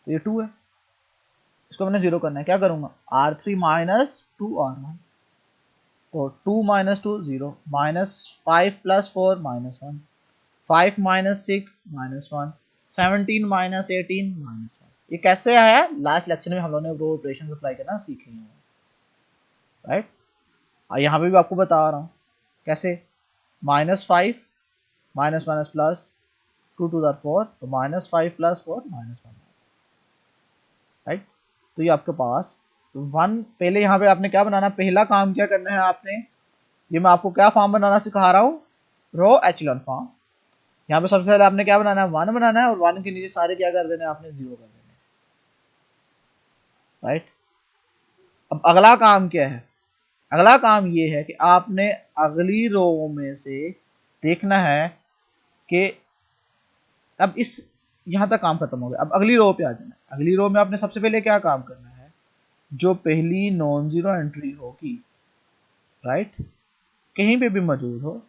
A: तो ये 2 है, इसको मैंने 0 करना है। क्या करूंगा, R3 - 2 R1, तो 2 - 2 0, -5 + 4 -1, 5 - 6 -1, 17 - 18 -1। ये कैसे आया, लास्ट लेक्चर में हम लोगों ने रो ऑपरेशन अप्लाई करना सीखे हैं, राइट। यहाँ पे भी आपको बता रहा हूँ कैसे, -5 minus minus plus 2 to the 4, तो -5 + 4 -1, राइट। तो ये आपके पास 1, पहले यहाँ पे आपने क्या बनाना, पहला काम क्या करना है आपने, ये मैं आपको क्या फॉर्म बनाना सिखा रहा हूँ, रो एचेलॉन फॉर्म। यहाँ पे सबसे पहले आपने क्या बनाना है, 1 बनाना है, और 1 के नीचे सारे क्या कर देने, आपने 0 कर देने, राइट। अब अगला काम क्या है, अगला काम ये है कि आपने अगली रो में से देखना है कि अब इस यहाँ तक काम खत्म हो गया, अब अगली रो पे आ जाना है। अगली रो में आपने सबसे पहले क्या काम करना है, जो पहली नॉन जीरो एंट्री होगी, राइट, कहीं पे भी मौजूद हो,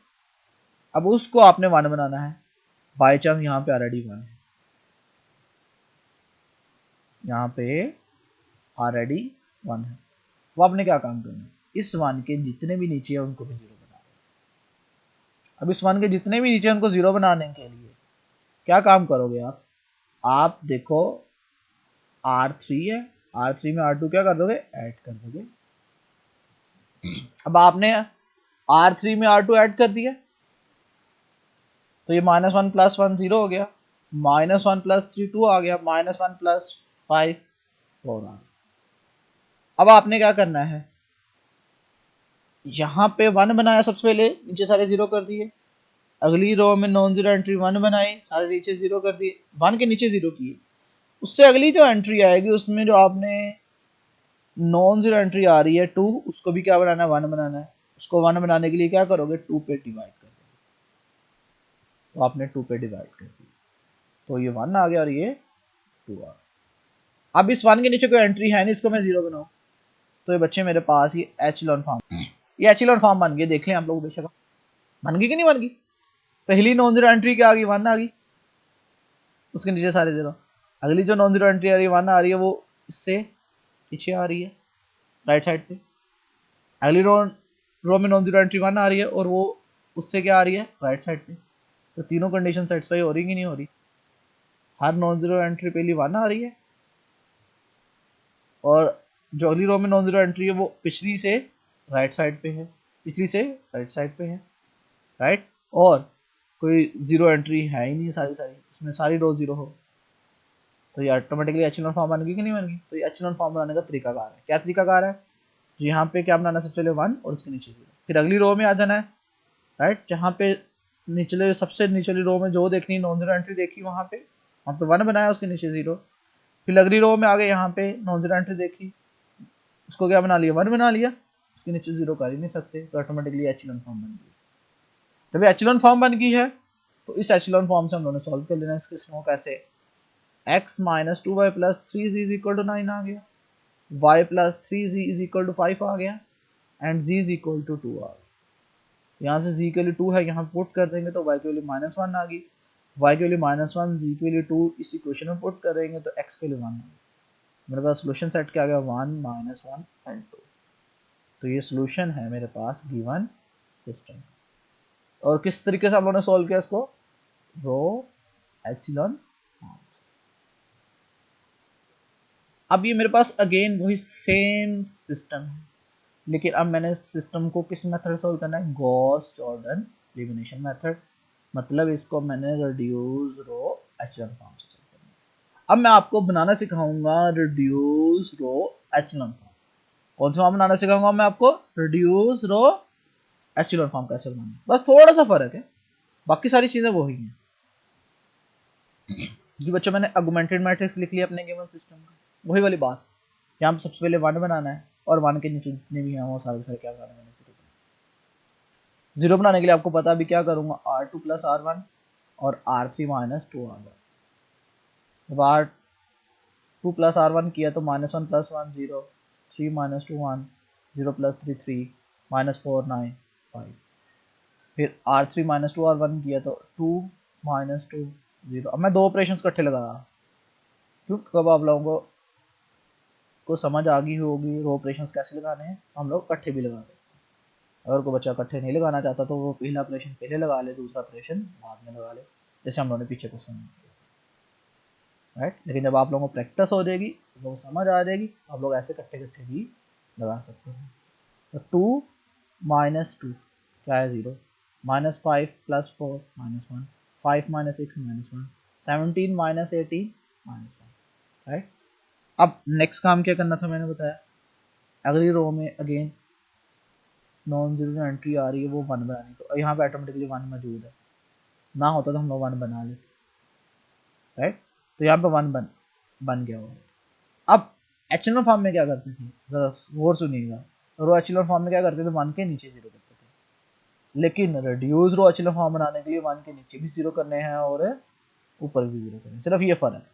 A: अब उसको आपने 1 बनाना है। बाय चांस यहाँ पे ऑलरेडी 1 है, यहाँ पे ऑलरेडी 1 है, वो आपने क्या काम करना है, इस वन के जितने भी नीचे हैं उनको भी 0 बना दें। अब इस वन के जितने भी नीचे हैं उनको 0 बनाने के लिए क्या काम करोगे आप देखो R3 है, R3 में R2 क्या कर दोगे, ऐड कर दोगे। अब आपने R3 में R2 ऐड कर दिया तो ये -1 + 1 0 हो गया, -1 + 3 2 आ गया, -1 + 5 4 आ गया। अब आपने क्या करना है, यहाँ पे 1 बनाया सबसे पहले, नीचे सारे 0 कर दिए। अगली रो में नॉन जीरो एंट्री 1 बनाई, सारे नीचे 0 कर दिए, 1 के नीचे 0 किए। उससे अगली जो एंट्री आएगी उसमें जो आपने नॉन जीरो एंट्री आ रही है 2, उसको भी क्या बनाना है, 1 बनाना है। उसको 1 बनाने के लिए क्या करोगे, 2 पे डिवाइड कर दोगे। तो आपने 2 पे डिवाइड कर दिया तो ये 1 आ गया और ये 2 आ गया। अब इस 1 के नीचे कोई एंट्री है नहीं, इसको मैं 0 बनाऊं तो ये बच्चे मेरे पास ये एचेलॉन फॉर्म, ये एचेलॉन फॉर्म बन गए। देख लें आप लोग बेशक, बन गई कि नहीं बन गई। पहली नॉन जीरो एंट्री क्या आ गई, 1 आ गई, उसके नीचे सारे 0। अगली जो नॉन जीरो एंट्री आ रही है 1 आ रही है, वो इससे पीछे आ रही है राइट साइड पे। अगली रो में नॉन जीरो एंट्री 1 आ रही है और वो उससे क्या आ रही है, राइट साइड पे। तो तीनों कंडीशन सेटिस्फाई हो रही कि नहीं हो रही। हर नॉन जीरो एंट्री पहली 1 आ रही है और जो अगली रो में नॉन जीरो एंट्री है वो पिछली से राइट साइड पे है, पिछली से राइट साइड पे है, राइट। और कोई 0 एंट्री है ही नहीं, सारी इसमें सारी रो 0 हो तो ये ऑटोमेटिकली एचेलॉन फॉर्म बन गई कि नहीं बन गई। तो ये एचेलॉन फॉर्म बनाने का तरीकाकार है। क्या तरीकाकार है, तो यहाँ पे क्या बनाना, सबसे पहले 1 और उसके नीचे 0। फिर अगली रो में आ जाना है, राइट, जहाँ पे निचले सबसे निचली रो में जो देखनी नॉन जीरो एंट्री देखी वहाँ पे 1 बनाया, उसके नीचे 0। फिर अगली रो में आ गए, यहाँ पे नॉन जीरो एंट्री देखी, उसको क्या बना लिया, 1 बना लिया, उसके नीचे 0 कर ही नहीं सकते, तो ऑटोमेटिकली एचेलॉन फॉर्म बन गई। जब एचेलॉन फॉर्म बन गई है तो इस एचेलॉन फॉर्म से हम लोगों ने सॉल्व कर लेना है इसके स्नो कैसे, x - 2y + 3z = 9 आ गया, y + 3z = 5 आ गया एंड z = 2 आ गया। यहाँ से z के लिए 2 है, यहाँ पुट कर देंगे तो y के लिए -1 आ गई, y के लिए -1, z के लिए 2, इस इक्वेशन में पुट कर देंगे तो x के लिए 1 आ गया। मेरे पास सोल्यूशन सेट क्या आ गया, 1 -1 एंड 2। तो ये सोल्यूशन है मेरे पास गिवन सिस्टम। और किस तरीके से हम लोगों ने सॉल्व किया इसको, रो एचेलॉन फॉर्म। अब ये मेरे पास अगेन वही सेम सिस्टम है, लेकिन अब मैंने सिस्टम को किस मेथड सॉल्व करना है, गॉस जॉर्डन एलिमिनेशन मेथड। मतलब इसको मैंने रिड्यूस रो एचेलॉन फॉर्म से सॉल्व करना है। अब मैं आपको बनाना सिखाऊंगा रिड्यूस रो एचेलॉन फॉर्म। कौन सा फॉर्म बनाना सिखाऊंगा मैं आपको, रिड्यूस रो एचेलॉन फॉर्म कैसे बनाना, बस थोड़ा सा फर्क है, बाकी सारी चीजें वही हैं। जो बच्चों मैंने ऑगमेंटेड मैट्रिक्स लिख लिया अपने गिवन सिस्टम का, वही वाली बात। यहाँ पे सबसे पहले 1 बनाना है और 1 के नीचे जितने भी हैं वो सारे क्या बनाने हैं, 0 बनाने के लिए आपको पता अभी क्या करूंगा, R2 + R1 और R3 - 2 आ गया। जब R2 + R1 किया तो -1 + 1 0, 3 - 2 1, 0 + 3 3, -4 9 5। फिर R3 - 2 R1 किया तो 2 - 2 0। अब मैं दो ऑपरेशन इकट्ठे लगा रहा हूँ, क्यों, कब आप लोगों को समझ आ गई होगी रो ऑपरेशन कैसे लगाने हैं, तो हम लोग इकट्ठे भी लगा सकते हैं। अगर कोई बच्चा इकट्ठे नहीं लगाना चाहता तो वो पहला ऑपरेशन पहले लगा ले, दूसरा ऑपरेशन बाद में लगा ले, जैसे हम लोगों ने पीछे क्वेश्चन में किया, राइट। लेकिन जब आप लोगों को प्रैक्टिस हो जाएगी, लोगों को समझ आ जाएगी, तो आप लोग ऐसे इकट्ठे भी लगा सकते हैं। तो 2 - 2 क्या है, 0, -5 + 4 -1, 5 - 6 -1, 17 - 18 -1, राइट। अब नेक्स्ट काम क्या करना था, मैंने बताया अगली रो में अगेन नॉन जीरो एंट्री आ रही है, वो 1 बनानी, तो यहाँ पे ऑटोमेटिकली 1 मौजूद है, ना होता तो हम लोग 1 बना लेते, राइट। तो यहाँ पे 1 बन गया हुआ। अब एचेलॉन फॉर्म में क्या करते थे, जरा गौर सुनिएगा, रो एचेलॉन फॉर्म में क्या करते थे, 1 के नीचे 0 करते थे, लेकिन रिड्यूस रो एचेलॉन फॉर्म बनाने के लिए 1 के नीचे भी 0 करने हैं और ऊपर भी 0 करने हैं, सिर्फ ये फर्क है।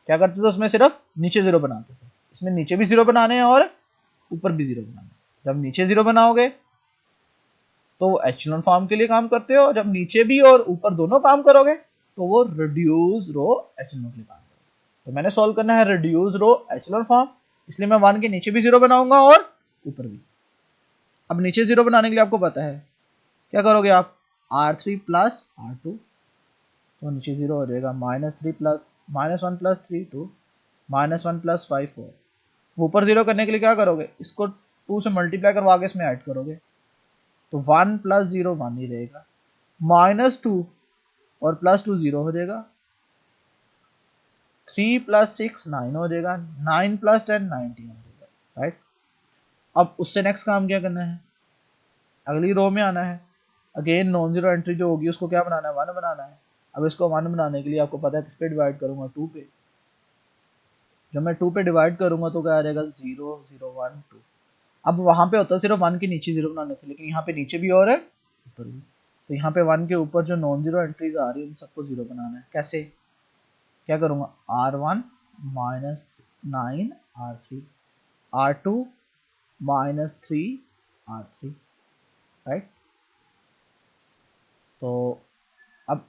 A: क्या करते थे उसमें, सिर्फ नीचे 0 बनाते थे, इसमें नीचे भी 0 बनाने हैं और ऊपर भी 0 बनाने हैं। जब नीचे 0 बनाओगे तो वो एचेलॉन फॉर्म के लिए काम करते हो, जब नीचे भी और ऊपर दोनों काम करोगे तो वो रिड्यूस रो एचेलॉन के लिए काम करोगे। तो मैंने सॉल्व करना है रिड्यूस रो एचेलॉन फॉर्म, इसलिए मैं 1 के नीचे भी 0 बनाऊंगा और ऊपर भी। अब नीचे 0 बनाने के लिए आपको पता है क्या करोगे आप, R3 प्लस R2, तो नीचे 0 हो जाएगा, -3 प्लस -1 प्लस 3 2, -1 प्लस 5 4। ऊपर 0 करने के लिए क्या करोगे, इसको 2 से मल्टीप्लाई करवा के इसमें ऐड करोगे, तो 1 प्लस 0 1 ही रहेगा, -2 और +2 0 हो जाएगा, 3 प्लस 6 9 हो जाएगा, 9 प्लस 10 19 हो जाएगा, राइट। अब उससे नेक्स्ट काम क्या करना है, अगली रो में आना है, अगेन नॉन जीरो एंट्री जो होगी उसको क्या बनाना है, 1 बनाना है। अब इसको 1 बनाने के लिए आपको पता है किस पे डिवाइड करूंगा, 2 पे। जब मैं 2 पे डिवाइड करूंगा तो क्या आ जाएगा, 0 0 1 2। अब वहां पे होता है सिर्फ 1 के नीचे 0 बनाने थे, लेकिन यहाँ पे नीचे भी और है ऊपर भी, तो यहाँ पे 1 के ऊपर जो नॉन जीरो एंट्रीज आ रही है उन सबको 0 बनाना है। कैसे, क्या करूंगा, R1 minus 9 R3, R2 -3 R3, right. तो अब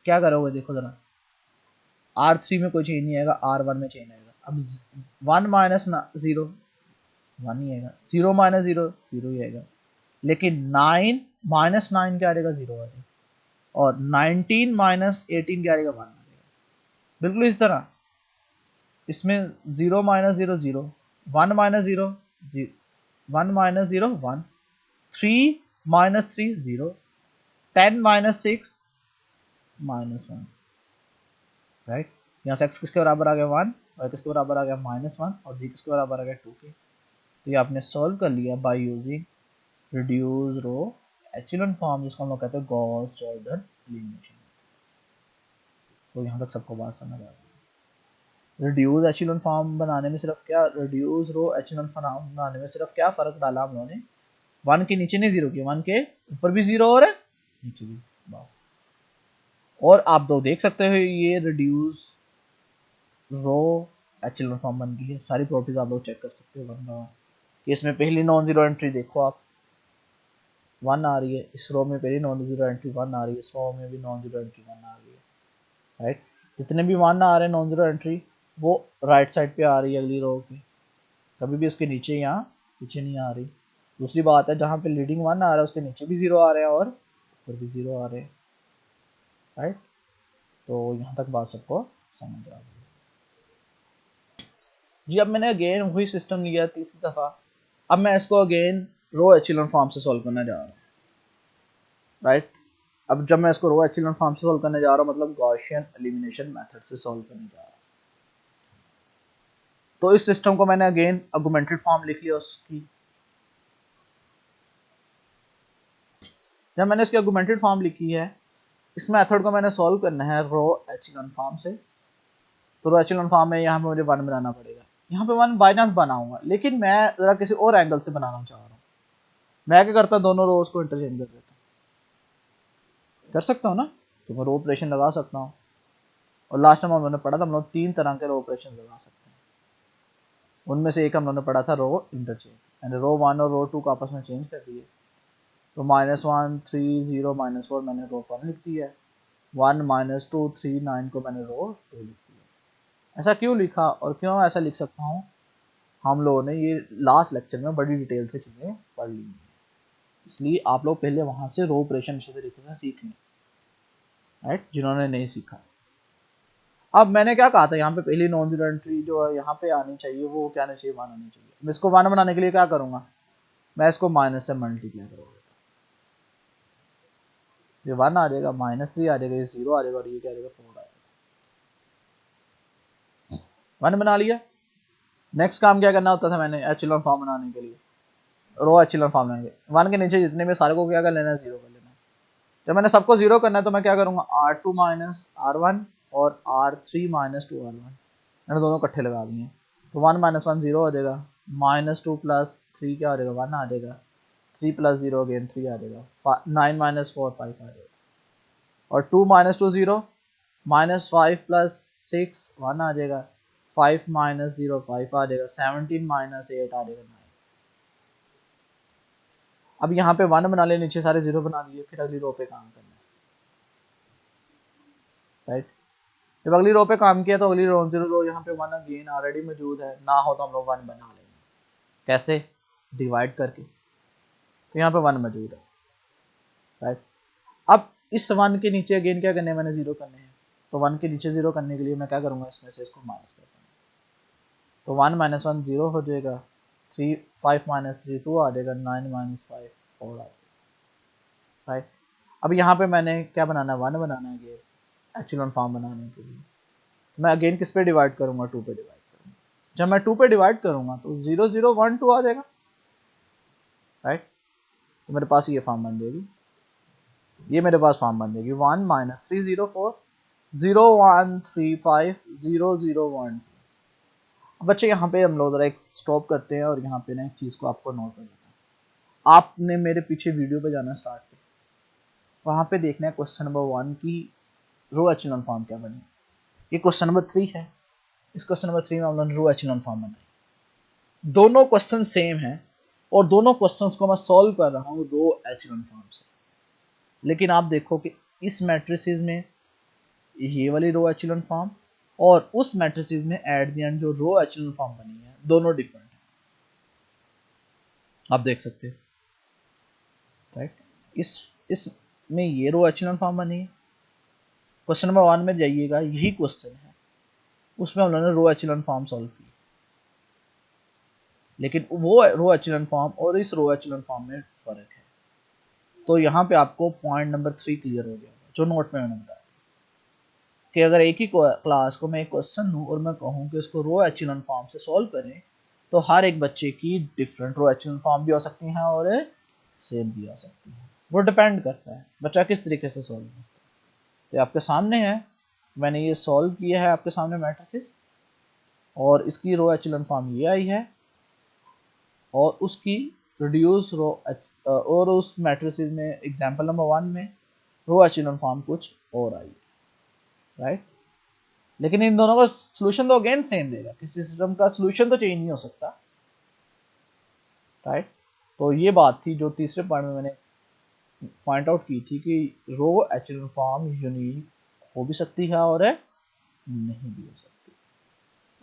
A: क्या करोगे, देखो जरा, R3 में कोई चेंज नहीं आएगा, R1 में चेंज आएगा। अब 1 माइनस 0 1 ही आएगा, 0 माइनस 0 0 ही आएगा, लेकिन 9 माइनस 9 क्या आएगा, 0 आ जाएगा, और 19 माइनस 18 क्या आएगा, 1 आ जाएगा। बिल्कुल इस तरह इसमें 0 minus 0 0, 1 minus 0 1 minus 0 1, 3 minus 3 0, 10 minus 6 -1, right. यहाँ से x किसके बराबर आ गया 1, y किसके बराबर आ गया -1, और z किसके बराबर आ गया 2 के। तो ये आपने सॉल्व कर लिया by using reduce row echelon form, जिसको हम लोग कहते हैं गॉस जॉर्डन एलिमिनेशन। तो यहाँ तक सबको बात समझ आ गई। रिड्यूस एचेलॉन फॉर्म बनाने में सिर्फ क्या, रिड्यूस रो एचेलॉन फॉर्म बनाने में सिर्फ क्या फर्क डाला हम लोगों ने, 1 के नीचे नहीं 0 किया, 1 के ऊपर भी 0 और है नीचे भी, बस। और आप दो देख सकते हो ये रिड्यूस रो एचेलॉन फॉर्म बन गई है। सारी प्रॉपर्टीज आप लोग चेक कर सकते हो बन रहा कि इसमें पहली नॉन जीरो एंट्री देखो आप 1 आ रही है, इस रो में पहली नॉन जीरो एंट्री 1 आ रही है, इस रो में भी नॉन जीरो एंट्री 1 आ रही है, राइट। जितने भी 1 आ रहे हैं नॉन जीरो एंट्री वो राइट साइड पे आ रही है अगली रो की, कभी भी इसके नीचे या पीछे नहीं आ रही। दूसरी बात है, जहाँ पे लीडिंग 1 आ रहा है उसके नीचे भी 0 आ रहे हैं और ऊपर भी 0 आ रहे हैं, राइट। तो यहाँ तक बात सबको समझ आ गई जी। अब मैंने अगेन वही सिस्टम लिया तीसरी दफा, अब मैं इसको अगेन रो एचेलॉन फॉर्म से सॉल्व करने जा रहा हूँ, राइट। अब जब मैं इसको रो एचेलॉन फॉर्म से सॉल्व करने जा रहा हूँ मतलब गॉसियन एलिमिनेशन मेथड से सॉल्व करने जा रहा हूँ। तो इस सिस्टम को मैंने अगेन आर्गुमेंटेड फॉर्म लिख लिया उसकी। जब मैंने इसकी आर्गुमेंटेड फॉर्म लिखी है, इस मेथड को मैंने सॉल्व करना है रो एचेलॉन फॉर्म से। तो रो एचेलॉन फॉर्म में यहाँ पे मुझे 1 बनाना पड़ेगा, यहाँ पे 1 बाय चांस बनाऊंगा, लेकिन मैं जरा किसी और एंगल से बनाना चाह रहा हूँ। मैं क्या करता, दोनों रोज को इंटरचेंज कर देता, कर सकता हूँ ना, तो मैं रो ऑपरेशन लगा सकता हूँ। और लास्ट टाइम हम लोगों ने पढ़ा था हम लोग 3 तरह के रो ऑपरेशन लगा सकते हैं, उनमें से एक हम लोगों ने पढ़ा था रो इंटरचेंज, यानी रो 1 और रो 2 को आपस में चेंज कर दिए। तो -1 3 0 -4 मैंने रो 1 लिख दिया है, 1 -2 3 9 को मैंने रो 2 लिख दिया। ऐसा क्यों लिखा और क्यों ऐसा लिख सकता हूँ, हम लोगों ने ये लास्ट लेक्चर में बड़ी डिटेल से चीज़ें पढ़ ली हैं, इसलिए आप लोग पहले वहाँ से रो ऑपरेशन अच्छे तरीके से सीख लें, राइट, जिन्होंने नहीं सीखा। अब मैंने क्या कहा था, यहाँ पे पहली नॉन जीरो एंट्री जो है यहाँ पे आनी चाहिए वो क्या आनी चाहिए, 1 आनी चाहिए। मैं इसको 1 बनाने के लिए क्या करूँगा, मैं इसको माइनस से मल्टीप्लाई करूँगा, ये 1 आ जाएगा, -3 आ जाएगा, ये 0 आ जाएगा और ये क्या आ जाएगा 4 आ जाएगा। 1 बना लिया। नेक्स्ट काम क्या करना होता था मैंने एचेलॉन फॉर्म बनाने के लिए, रो एचेलॉन फॉर्म बनाने के 1 के नीचे जितने भी सारे को क्या कर लेना है, 0 कर लेना है। जब मैंने सबको 0 करना है तो मैं क्या करूँगा, R2 माइनस R1 और R3 माइनस 2R1 मैंने दोनों इकट्ठे लगा दिए। तो 1 - 1 0 हो जाएगा, -2 + 3 क्या हो जाएगा 1 आ जाएगा, 3 + 0 अगेन 3 आ जाएगा, 9 - 4 5 आ जाएगा, और 2 - 2 0, -5 + 6 1 आ जाएगा, 5 - 0 5 आ जाएगा, 17 - 8 आ जाएगा 9। अब यहाँ पे 1 बना ले, नीचे सारे 0 बना दिए, फिर अगली रो पे काम करना है, राइट। जब अगली रो पे काम किया तो अगली रो यहाँ पे 1 अगेन ऑलरेडी मौजूद है, ना हो तो हम लोग 1 बना लेंगे। कैसे, डिवाइड करके। तो यहाँ पे 1 मौजूद है, राइट। अब इस 1 के नीचे अगेन क्या करने हैं, मैंने 0 करने हैं। तो 1 के नीचे 0 करने के लिए मैं क्या करूँगा, इसमें से इसको माइनस कर दूँगा। तो 1 - 1 0 हो जाएगा, 3 5 - 3 2 आ जाएगा, 9 - 5 4 आ जाएगा, राइट। अब यहाँ पे मैंने क्या बनाना है, 1 बनाना है एप्सिलॉन फॉर्म बनाने के लिए। मैं अगेन किस पे डिवाइड करूँगा, 2 पे डिवाइड करूँगा। जब मैं 2 पे डिवाइड करूँगा तो 0 0 1 2 आ जाएगा, राइट। तो मेरे पास ये फॉर्म बन जाएगी, ये मेरे पास फॉर्म बन जाएगी 1 - 3 0 4 0 1 3 5 0 0 1 2। बच्चे यहाँ पे हम लोग जरा एक स्टॉप करते हैं और यहाँ पे ना एक चीज़ को आपको नोट कर लेना है। आपने मेरे पीछे वीडियो पे जाना स्टार्ट किया, वहाँ पे देखना है क्वेश्चन नंबर 1 की रो एचेलॉन फॉर्म क्या बनी। ये क्वेश्चन नंबर 3 है, इस क्वेश्चन नंबर 3 में हम लोगों ने रो एचेलॉन फॉर्म बनाई। दोनों क्वेश्चन सेम है और दोनों क्वेश्चंस को मैं सॉल्व कर रहा हूँ रो एचेलॉन फॉर्म से। लेकिन आप देखो कि इस मैट्रिसेस में ये वाली रो एचेलॉन फॉर्म और उस मैट्रिसेस में एट द एंड जो रो एचेलॉन फॉर्म बनी है, दोनों डिफरेंट है, आप देख सकते हैं, राइट। इस में ये रो एचेलॉन फॉर्म बनी है। क्वेश्चन नंबर 1 में जाइएगा, यही क्वेश्चन है, उसमें हम लोगों ने रो एचेलॉन फॉर्म सॉल्व की, लेकिन वो रो एचेलॉन फॉर्म और इस रो एचेलॉन फॉर्म में फर्क है। तो यहाँ पे आपको पॉइंट नंबर 3 क्लियर हो गया, जो नोट में मैंने बताया कि अगर एक ही क्लास को मैं एक क्वेश्चन दूं और मैं कहूँ कि उसको रो एचेलॉन फॉर्म से सॉल्व करें, तो हर एक बच्चे की डिफरेंट रो एचेलॉन फॉर्म भी हो सकती हैं और सेम भी हो सकती है। वो डिपेंड करता है बच्चा किस तरीके से सॉल्व करता है। तो आपके सामने है, मैंने ये सॉल्व किया है आपके सामने मैट्रिसेस, और इसकी रो एचेलॉन फॉर्म ये आई है और उसकी रिड्यूस रो और उस मैट्रिसेस में एग्जांपल नंबर 1 में रो एचेलॉन फॉर्म कुछ और आई, राइट। लेकिन इन दोनों का सॉल्यूशन तो अगेन सेम देगा, किसी सिस्टम का सॉल्यूशन तो चेंज नहीं हो सकता, राइट। तो ये बात थी जो तीसरे पार्ट में मैंने पॉइंट आउट की थी कि रो एचेलॉन फॉर्म यूनिक हो भी सकती है और नहीं भी हो सकती।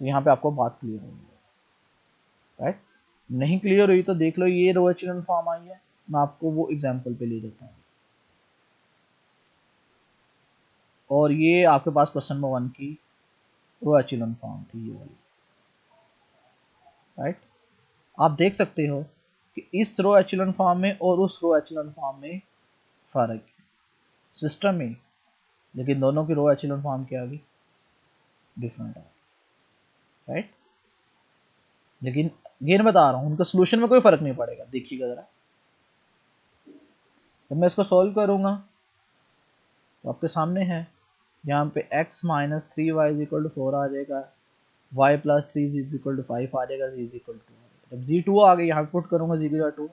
A: तो यहाँ पे आपको बात क्लियर हुई है, राइट। नहीं क्लियर हुई तो देख लो, ये रो एचेलॉन फॉर्म आई है, मैं आपको वो एग्जांपल पे ले देता हूँ। और ये आपके पास क्वेश्चन नंबर 1 की रो एचेलॉन फॉर्म थी, ये वाली, राइट। आप देख सकते हो कि इस रो एचेलॉन फॉर्म में और उस रो एचेलॉन फॉर्म में फर्क है सिस्टम में, लेकिन दोनों की रो एचेलॉन फॉर्म क्या आ गई, डिफरेंट है, राइट। लेकिन गेन बता रहा हूँ, उनका सॉल्यूशन में कोई फर्क नहीं पड़ेगा। देखिएगा जरा, जब मैं इसको सॉल्व करूंगा तो आपके सामने है, यहाँ पे x - 3y = 4 आ जाएगा, y + 3 = 5 आ जाएगा, z = 2 आ जाएगा। जब z2 आ गई, यहाँ पे पुट करूंगा z की जगह 2,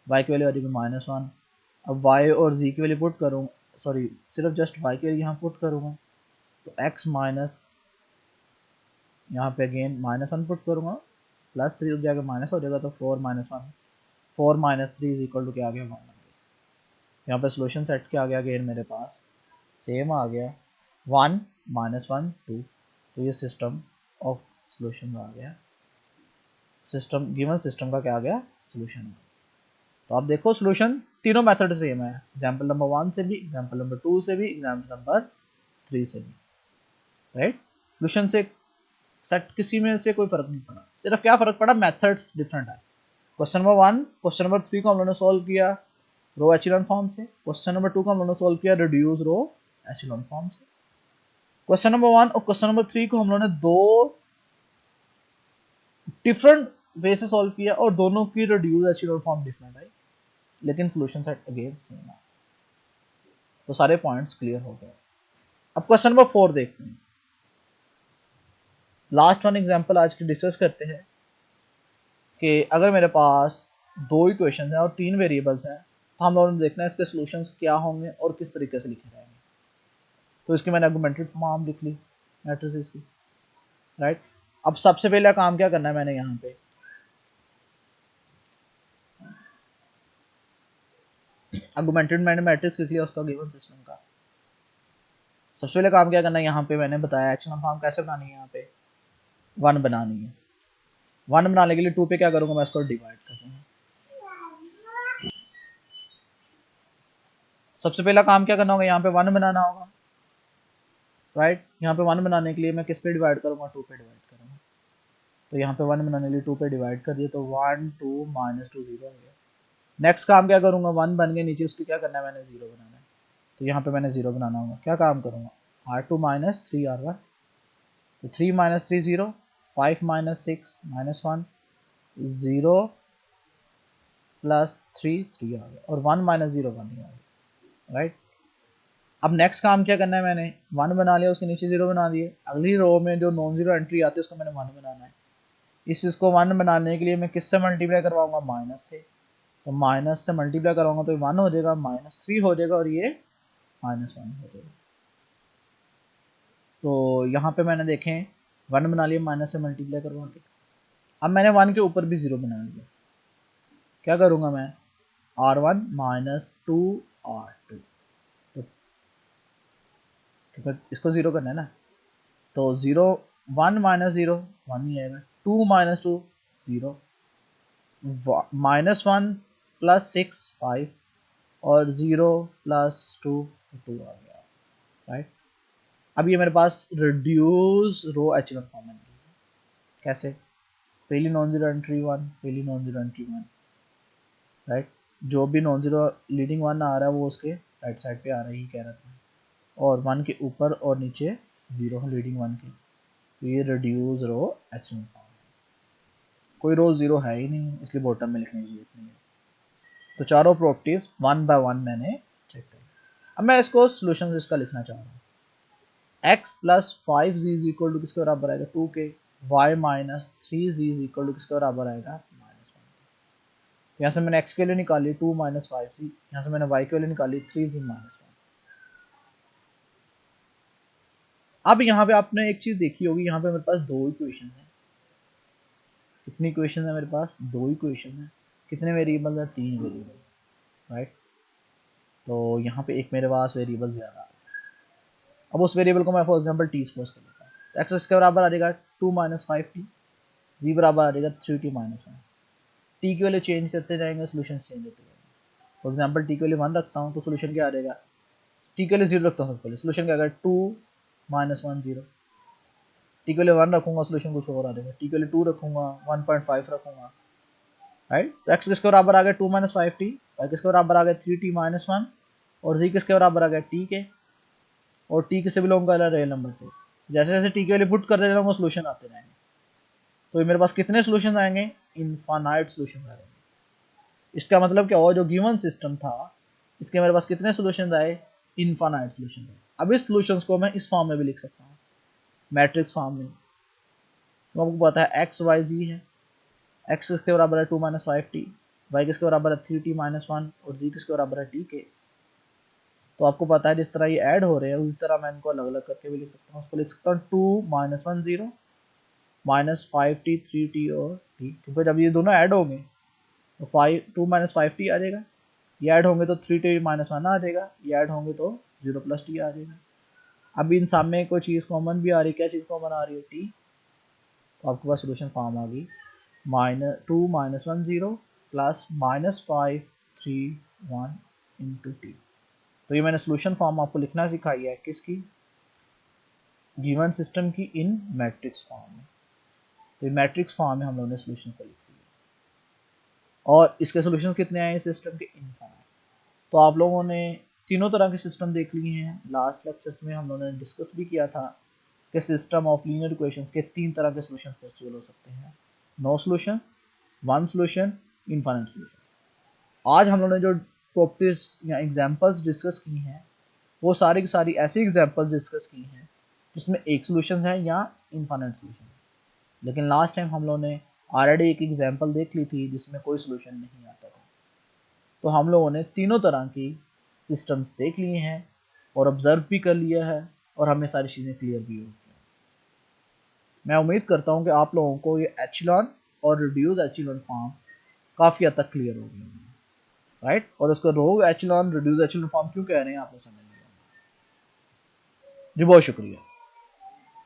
A: y की वैल्यू आ जाएगी -1। अब y और z की वैल्यू पुट करूँ, सॉरी सिर्फ जस्ट y की वैल्यू यहाँ पुट करूंगा, तो x माइनस, यहाँ पे अगेन -1 पुट करूंगा, +3 हो जाएगा, माइनस हो जाएगा, तो 4 - 1 4 - 3 = क्या आ गया, 1। यहाँ पे सोल्यूशन सेट क्या आ गया, अगेन मेरे पास सेम आ गया, 1 - 1 2। तो ये सिस्टम ऑफ सोल्यूशन आ गया, सिस्टम गिवन सिस्टम का क्या आ गया, सोल्यूशन। तो आप देखो सोल्यूशन तीनों मेथड सेम है, एग्जांपल नंबर 1 से भी, एग्जांपल नंबर 2 से भी, एग्जांपल नंबर 3 से भी, राइट। सोल्यूशन से सेट किसी में से कोई फर्क नहीं पड़ा, सिर्फ क्या फर्क पड़ा, मेथड्स डिफरेंट है। क्वेश्चन नंबर 1 क्वेश्चन नंबर 3 को हम लोगों ने सॉल्व किया रो एचेलॉन फॉर्म से, क्वेश्चन नंबर 2 को हम लोगों ने सॉल्व किया रिड्यूस रो एचेलॉन फॉर्म से। क्वेश्चन नंबर 1 और क्वेश्चन नंबर 3 को हम लोगों ने दो डिफरेंट वे से सॉल्व किया और दोनों की reduce echelon form different I, लेकिन सॉल्यूशन सेट अगेन सेम है। तो सारे पॉइंट्स क्लियर हो गए। अब क्वेश्चन नंबर 4 देखते हैं, लास्ट वन एग्जांपल आज की डिस्कस करते हैं कि अगर मेरे पास दो इक्वेशंस हैं और 3 वेरिएबल्स हैं, तो हम लोगों ने देखना है इसके सॉल्यूशंस क्या होंगे और किस तरीके से लिखे जाएंगे। तो इसकी मैंने आर्गुमेंटेड फॉर्म लिख ली मैट्रिसेस की, राइट। अब सबसे पहला काम क्या करना है, मैंने यहाँ पे आर्गुमेंटेड मैंने मैट्रिक्स लिख लिया उसका गिवन सिस्टम का। सबसे पहले काम क्या करना है, यहाँ पे मैंने बताया एचेलॉन फॉर्म कैसे बनानी है, यहाँ पे 1 बनानी है। 1 बनाने के लिए 2 पे क्या करूँगा, मैं इसको डिवाइड कर दूँगा। सबसे पहला काम क्या करना होगा, यहाँ पे 1 बनाना होगा, राइट। यहाँ पे 1 बनाने के लिए मैं किस पे डिवाइड करूँगा, 2 पे डिवाइड करूँगा। तो यहाँ पे 1 बनाने के लिए 2 पे डिवाइड कर दिया, तो 1 2 -2 0 हो गया। नेक्स्ट काम क्या करूँगा, 1 बन गए, नीचे उसको क्या करना है, मैंने 0 बनाना है। तो यहाँ पे मैंने 0 बनाना होगा। क्या काम करूँगा, R2 - 3 R1, तो 3 - 3 0, 5 - 6 -1, 0 + 3 3 आ गया, और 1 - 0 1 ही आ गया, राइट। अब नेक्स्ट काम क्या करना है, मैंने 1 बना लिया, उसके नीचे 0 बना दिए। अगली रो में जो नॉन जीरो एंट्री आती है उसको मैंने 1 बनाना है। इस चीज़ को 1 बनाने के लिए मैं किससे मल्टीप्लाई करवाऊंगा, माइनस से। तो माइनस से मल्टीप्लाई करवाऊंगा तो 1 हो जाएगा, -3 हो जाएगा, और ये -1 हो जाएगा। तो यहाँ पे मैंने देखें 1 बना लिया माइनस से मल्टीप्लाई करवा के। अब मैंने 1 के ऊपर भी 0 बना लिया। क्या करूँगा मैं, R1 - 2 R2, तो ठीक है, इसको 0 करना है ना। तो 0 1 - 0 1 ही आएगा, 2 - 2 0, -1 + 6 5, और 0 + 2 2 आ गया, राइट। अब ये मेरे पास रिड्यूस रो एचेलॉन फॉर्म है। कैसे, पहली नॉन जीरो एंट्री 1, पहली नॉन जीरो एंट्री 1, राइट। जो भी नॉन जीरो लीडिंग 1 आ रहा है वो उसके राइट साइड पे आ रहा है, ही कह रहा था। और 1 के ऊपर और नीचे 0 है लीडिंग 1 के, तो ये रिड्यूस रो एचेलॉन फॉर्म है। कोई रो 0 है ही नहीं, इसलिए बॉटम में लिखने की जरूरत नहीं है। तो चारों प्रॉपर्टीज 1 बाय 1 मैंने चेक करी। अब मैं इसको सोल्यूशन इसका लिखना चाह रहा हूँ। x + 5z = किसके बराबर आएगा, 2 के। y - 3z = किसके बराबर आएगा, -1। यहाँ से मैंने x के लिए निकाली 2 - 5z, यहाँ से मैंने y के लिए निकाली 3z - 1। अब यहाँ पे आपने एक चीज देखी होगी, यहाँ पे मेरे पास 2 इक्वेशन है। कितनी इक्वेशन है मेरे पास, 2 इक्वेशन है। कितने वेरिएबल है, 3 वेरिएबल, राइट। तो यहाँ पे एक मेरे पास वेरिएबल ज्यादा है। अब उस वेरिएबल को मैं फॉर एग्जांपल t सपोज कर लेता हूँ, तो x इसके बराबर आ जाएगा 2 - 5t, z बराबर आ जाएगा 3t - 1। t के वैल्यू चेंज करते जाएंगे, सोल्यूशन चेंज होते जाएंगे। फॉर एग्जांपल t के वैल्यू 1 रखता हूँ तो सोल्यूशन क्या आ जाएगा, t के वैल्यू 0 रखता हूँ सबसे पहले, सोल्यूशन क्या आएगा 2 - 1 0। t के वैल्यू 1 रखूंगा, सोल्यूशन कुछ और आ जाएगा। t के वैल्यू 2 रखूंगा, 1.5 रखूंगा, राइट। तो x किसके बराबर आ गया 2 - 5t, y किसके बराबर आ गया 3t - 1, और z किसके बराबर आ गया t के। और t किससे बिलोंग कर रहा है, रियल नंबर से। जैसे जैसे t के वैल्यू पुट करते जाऊंगा सोल्यूशन आते जाएंगे। तो मेरे पास कितने सोल्यूशन आएंगे, इनफाइनाइट सोल्यूशन आएंगे। इसका मतलब क्या हुआ, जो गिवन सिस्टम था इसके मेरे पास कितने सोल्यूशन आए, इनफाइनाइट सोल्यूशन आए। अब इस सोल्यूशंस को मैं इस फॉर्म में भी लिख सकता हूँ, मैट्रिक्स फॉर्म में। तो आपको पता है x y z है, x किसके बराबर है 2 - 5t, y किसके बराबर है 3t - 1, और z किसके बराबर है t के। तो आपको पता है जिस तरह ये ऐड हो रहे हैं उसी तरह मैं इनको अलग अलग करके भी लिख सकता हूँ। उसको लिख सकता हूँ 2 - 1 0 -5t 3t और t, क्योंकि जब ये दोनों ऐड होंगे तो 2 - 5t आ जाएगा, ये ऐड होंगे तो 3t - 1 आ जाएगा, ये ऐड होंगे तो 0 + t आ जाएगा। अब इन सब में कोई चीज़ कॉमन भी आ रही है, क्या चीज़ कॉमन आ रही है, t। तो आपके पास सोल्यूशन फॉर्म आ गई, -2 - 1 0 + -5 3 1 × t। तो ये मैंने सोल्यूशन फॉर्म आपको लिखना सिखाई है, किसकी, गिवन सिस्टम की इन मैट्रिक्स फॉर्म में। तो ये मैट्रिक्स फॉर्म में हम लोगों ने सोल्यूशन को लिख दिया, और इसके सोल्यूशंस कितने आए सिस्टम के, इनफाइनाइट। तो आप लोगों ने तीनों तरह के सिस्टम देख लिए हैं। लास्ट लेक्चर्स में हम लोगों ने डिस्कस भी किया था कि सिस्टम ऑफ लीनियर इक्वेशंस के 3 तरह के सोल्यूशन पॉसिबल हो सकते हैं, no solution, one solution, infinite solution. आज हम लोगों ने जो प्रॉपर्टीज या एग्जांपल्स डिस्कस की हैं वो सारी की सारी ऐसी एग्जांपल्स डिस्कस की हैं जिसमें एक सोल्यूशन है या इनफाइनाइट सोल्यूशन। लेकिन लास्ट टाइम हम लोगों ने ऑलरेडी एक एग्जांपल देख ली थी जिसमें कोई सोल्यूशन नहीं आता था। तो हम लोगों ने तीनों तरह की सिस्टम्स देख लिए हैं और ऑब्जर्व भी कर लिया है, और हमें सारी चीज़ें क्लियर भी हो गई। मैं उम्मीद करता हूँ कि आप लोगों को ये एचेलॉन और रिड्यूस एचेलॉन फॉर्म काफ़ी हद तक क्लियर हो गई, राइट। और उसको रो एचेलॉन रिड्यूस एचेलॉन फॉर्म क्यों कह रहे हैं आपने समझ लिया। जी बहुत शुक्रिया।